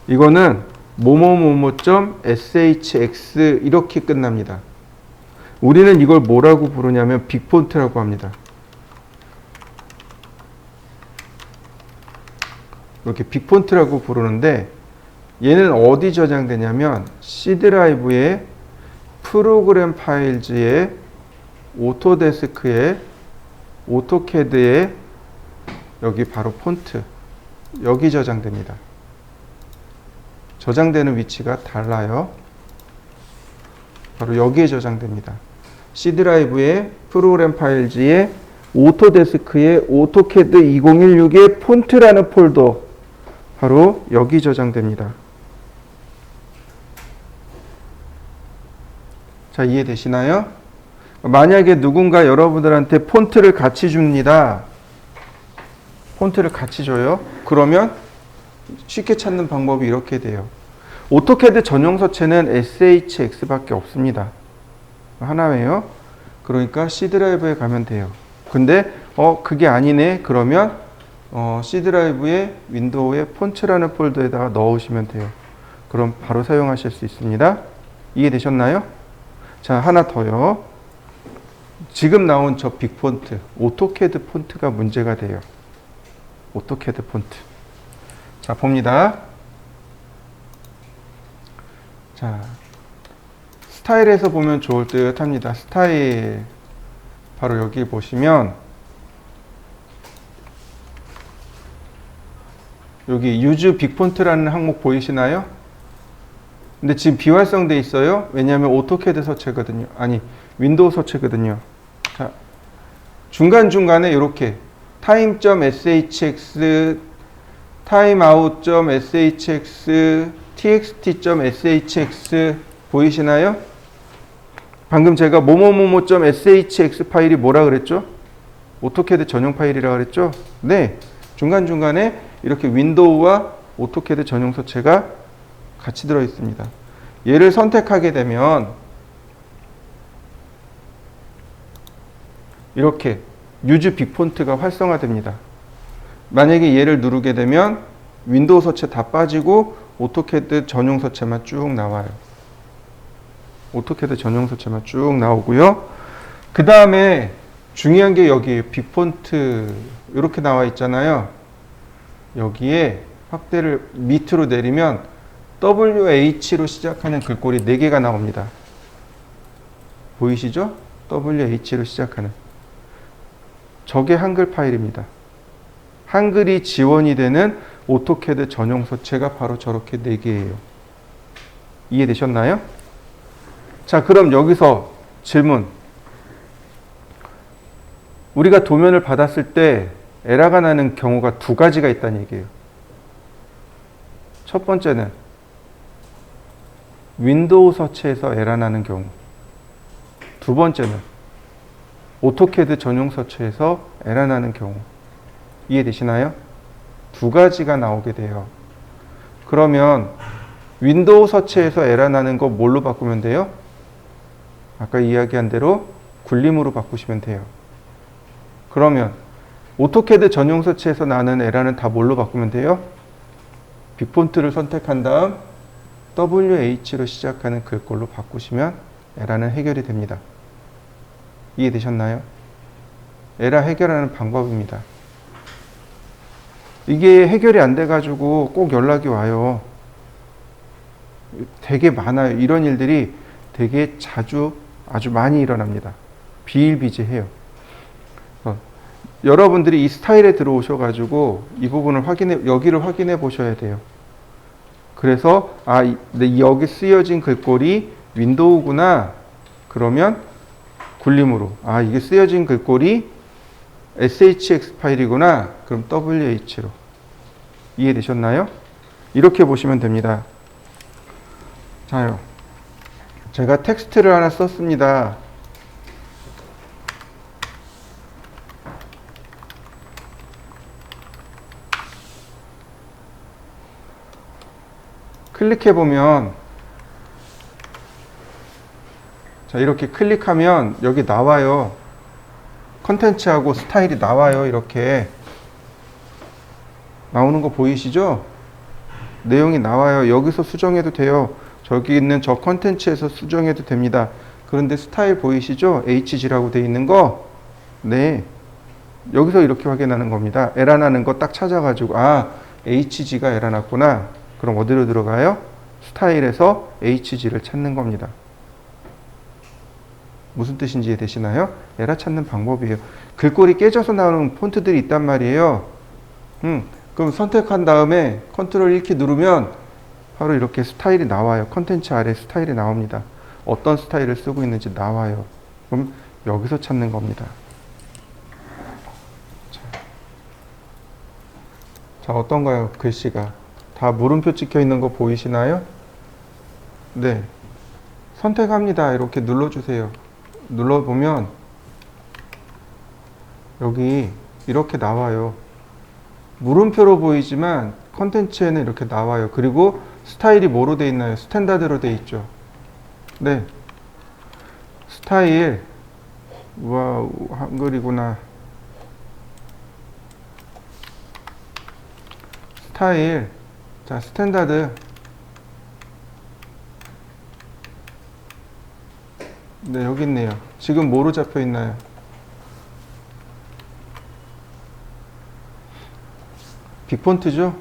이거는 뭐뭐뭐뭐.shx 이렇게 끝납니다. 우리는 이걸 뭐라고 부르냐면 빅폰트라고 합니다. 이렇게 빅폰트라고 부르는데 얘는 어디 저장되냐면 C 드라이브에 프로그램 파일즈에 오토데스크에 오토캐드에 여기 바로 폰트. 여기 저장됩니다. 저장되는 위치가 달라요. 바로 여기에 저장됩니다. C 드라이브의 프로그램 파일지에 오토데스크의 오토캐드 2016의 폰트라는 폴더, 바로 여기 저장됩니다. 자, 이해되시나요? 만약에 누군가 여러분들한테 폰트를 같이 줍니다. 폰트를 같이 줘요. 그러면 쉽게 찾는 방법이 이렇게 돼요. 오토캐드 전용 서체는 SHX밖에 없습니다. 하나예요. 그러니까 C 드라이브에 가면 돼요. 근데 그게 아니네. 그러면 C 드라이브의 윈도우의 폰트라는 폴더에다가 넣으시면 돼요. 그럼 바로 사용하실 수 있습니다. 이해되셨나요? 자, 하나 더요. 지금 나온 저 빅폰트, 오토캐드 폰트가 문제가 돼요. 오토캐드 폰트. 자, 봅니다. 자, 스타일에서 보면 좋을 듯 합니다. 스타일. 바로 여기 보시면 여기 유즈 빅폰트라는 항목 보이시나요? 근데 지금 비활성돼 있어요. 왜냐하면 오토캐드 서체거든요. 아니, 윈도우 서체거든요. 자, 중간중간에 이렇게 time.shx, timeout.shx, txt.shx 보이시나요? 방금 제가 뭐뭐뭐뭐.shx 파일이 뭐라 그랬죠? 오토캐드 전용 파일이라 그랬죠? 네, 중간중간에 이렇게 윈도우와 오토캐드 전용 서체가 같이 들어 있습니다. 얘를 선택하게 되면 이렇게 유즈 빅폰트가 활성화됩니다. 만약에 얘를 누르게 되면 윈도우 서체 다 빠지고 오토캐드 전용 서체만 쭉 나와요. 오토캐드 전용 서체만 쭉 나오고요. 그 다음에 중요한 게 여기 빅폰트 이렇게 나와 있잖아요. 여기에 확대를 밑으로 내리면 WH로 시작하는 글꼴이 4개가 나옵니다. 보이시죠? WH로 시작하는. 저게 한글 파일입니다. 한글이 지원이 되는 오토캐드 전용 서체가 바로 저렇게 4개예요. 이해되셨나요? 자, 그럼 여기서 질문. 우리가 도면을 받았을 때 에러가 나는 경우가 2가지가 있다는 얘기예요. 첫 번째는 윈도우 서체에서 에러 나는 경우. 두 번째는 오토캐드 전용 서체에서 에러 나는 경우. 이해되시나요? 2가지가 나오게 돼요. 그러면 윈도우 서체에서 에러 나는 거 뭘로 바꾸면 돼요? 아까 이야기한 대로 굴림으로 바꾸시면 돼요. 그러면 오토캐드 전용 서체에서 나는 에러는 다 뭘로 바꾸면 돼요? 빅폰트를 선택한 다음 WH로 시작하는 글꼴로 바꾸시면 에러는 해결이 됩니다. 이해되셨나요? 에러 해결하는 방법입니다. 이게 해결이 안 돼가지고 꼭 연락이 와요. 되게 많아요. 이런 일들이 되게 자주 아주 많이 일어납니다. 비일비재해요. 여러분들이 이 스타일에 들어오셔가지고 이 부분을 여기를 확인해 보셔야 돼요. 그래서 여기 쓰여진 글꼴이 윈도우구나. 그러면 굴림으로 이게 쓰여진 글꼴이 SHX 파일이구나. 그럼 WH로. 이해되셨나요? 이렇게 보시면 됩니다. 자요. 제가 텍스트를 하나 썼습니다. 클릭해 보면 자, 이렇게 클릭하면 여기 나와요. 컨텐츠하고 스타일이 나와요. 이렇게 나오는 거 보이시죠? 내용이 나와요. 여기서 수정해도 돼요. 저기 있는 저 컨텐츠에서 수정해도 됩니다. 그런데 스타일 보이시죠? HG라고 되어 있는 거. 네, 여기서 이렇게 확인하는 겁니다. 에러 나는 거 딱 찾아가지고 HG가 에러 났구나. 그럼 어디로 들어가요? 스타일에서 HG를 찾는 겁니다. 무슨 뜻인지 이해되시나요? 에러 찾는 방법이에요. 글꼴이 깨져서 나오는 폰트들이 있단 말이에요. 그럼 선택한 다음에 컨트롤 1키 누르면 바로 이렇게 스타일이 나와요. 컨텐츠 아래 스타일이 나옵니다. 어떤 스타일을 쓰고 있는지 나와요. 그럼 여기서 찾는 겁니다. 자, 어떤가요? 글씨가. 다 물음표 찍혀 있는 거 보이시나요? 네. 선택합니다. 이렇게 눌러주세요. 눌러보면 여기 이렇게 나와요. 물음표로 보이지만 컨텐츠에는 이렇게 나와요. 그리고 스타일이 뭐로 돼 있나요? 스탠다드로 돼 있죠. 네. 스타일. 우와, 한글이구나. 스타일. 자, 스탠다드. 네, 여기 있네요. 지금 뭐로 잡혀 있나요? 빅폰트죠?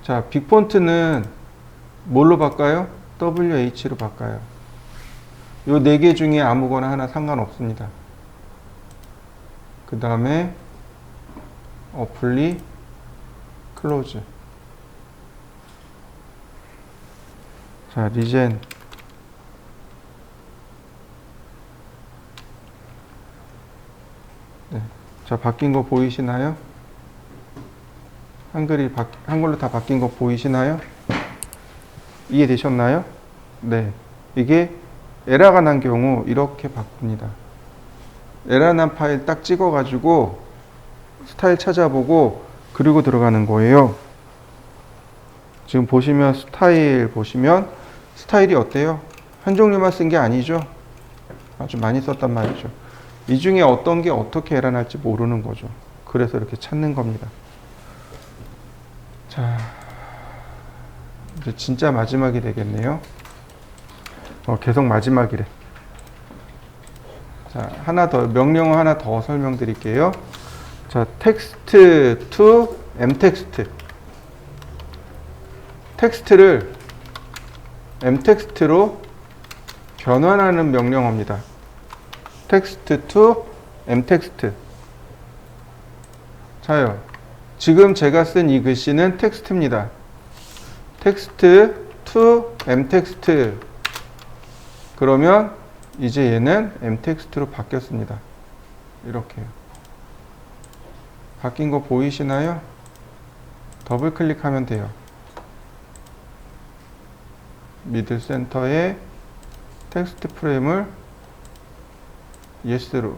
자, 빅폰트는 뭘로 바꿔요? WH로 바꿔요. 요 4개 중에 아무거나 하나 상관없습니다. 그 다음에 어플리 클로즈. 자, 리젠. 네. 자, 바뀐 거 보이시나요? 한글로 다 바뀐 거 보이시나요? 이해되셨나요? 네. 이게 에러가 난 경우 이렇게 바꿉니다. 에러 난 파일 딱 찍어가지고 스타일 찾아보고 그리고 들어가는 거예요. 지금 보시면 스타일이 어때요? 한 종류만 쓴 게 아니죠? 아주 많이 썼단 말이죠. 이 중에 어떤 게 어떻게 에러 날지 모르는 거죠. 그래서 이렇게 찾는 겁니다. 자, 이제 진짜 마지막이 되겠네요. 계속 마지막이래. 자, 명령 하나 더 설명드릴게요. 자, text to mtext. 텍스트를 mtext로 변환하는 명령어입니다. text to mtext. 자요. 지금 제가 쓴 이 글씨는 텍스트입니다. text to mtext. 그러면 이제 얘는 mtext로 바뀌었습니다. 이렇게요. 바뀐 거 보이시나요? 더블 클릭하면 돼요. 미들 센터에 텍스트 프레임을 yes로.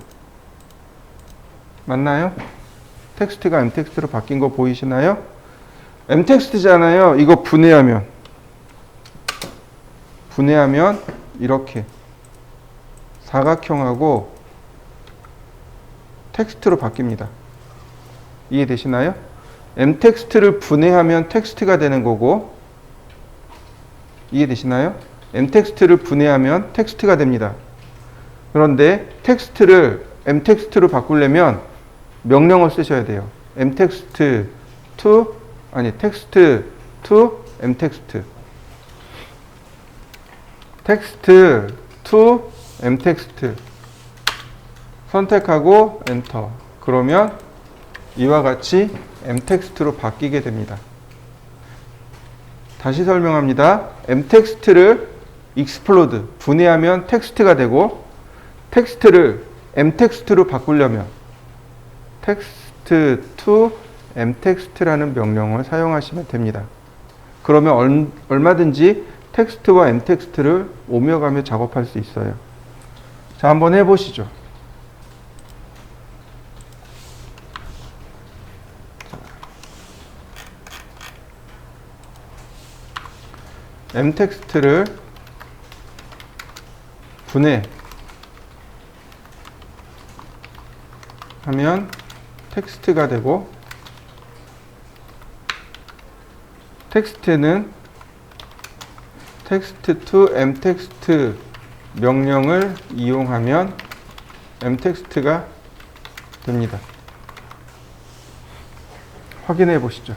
맞나요? 텍스트가 m텍스트로 바뀐 거 보이시나요? m텍스트잖아요. 이거 분해하면 이렇게 사각형하고 텍스트로 바뀝니다. 이해되시나요? m텍스트를 분해하면 텍스트가 되는 거고, 이해되시나요? m텍스트를 분해하면 텍스트가 됩니다. 그런데 m텍스트로 바꾸려면 명령어 쓰셔야 돼요. text to mtext. text to mtext. 선택하고 엔터. 그러면 이와 같이 m텍스트로 바뀌게 됩니다. 다시 설명합니다. m텍스트를 explode, 분해하면 텍스트가 되고, 텍스트를 m텍스트로 바꾸려면 text to mtext라는 명령을 사용하시면 됩니다. 그러면 얼마든지 텍스트와 m텍스트를 오며가며 작업할 수 있어요. 자, 한번 해보시죠. m텍스트를 분해하면 텍스트가 되고, 텍스트는 text to mtext 명령을 이용하면 m텍스트가 됩니다. 확인해 보시죠.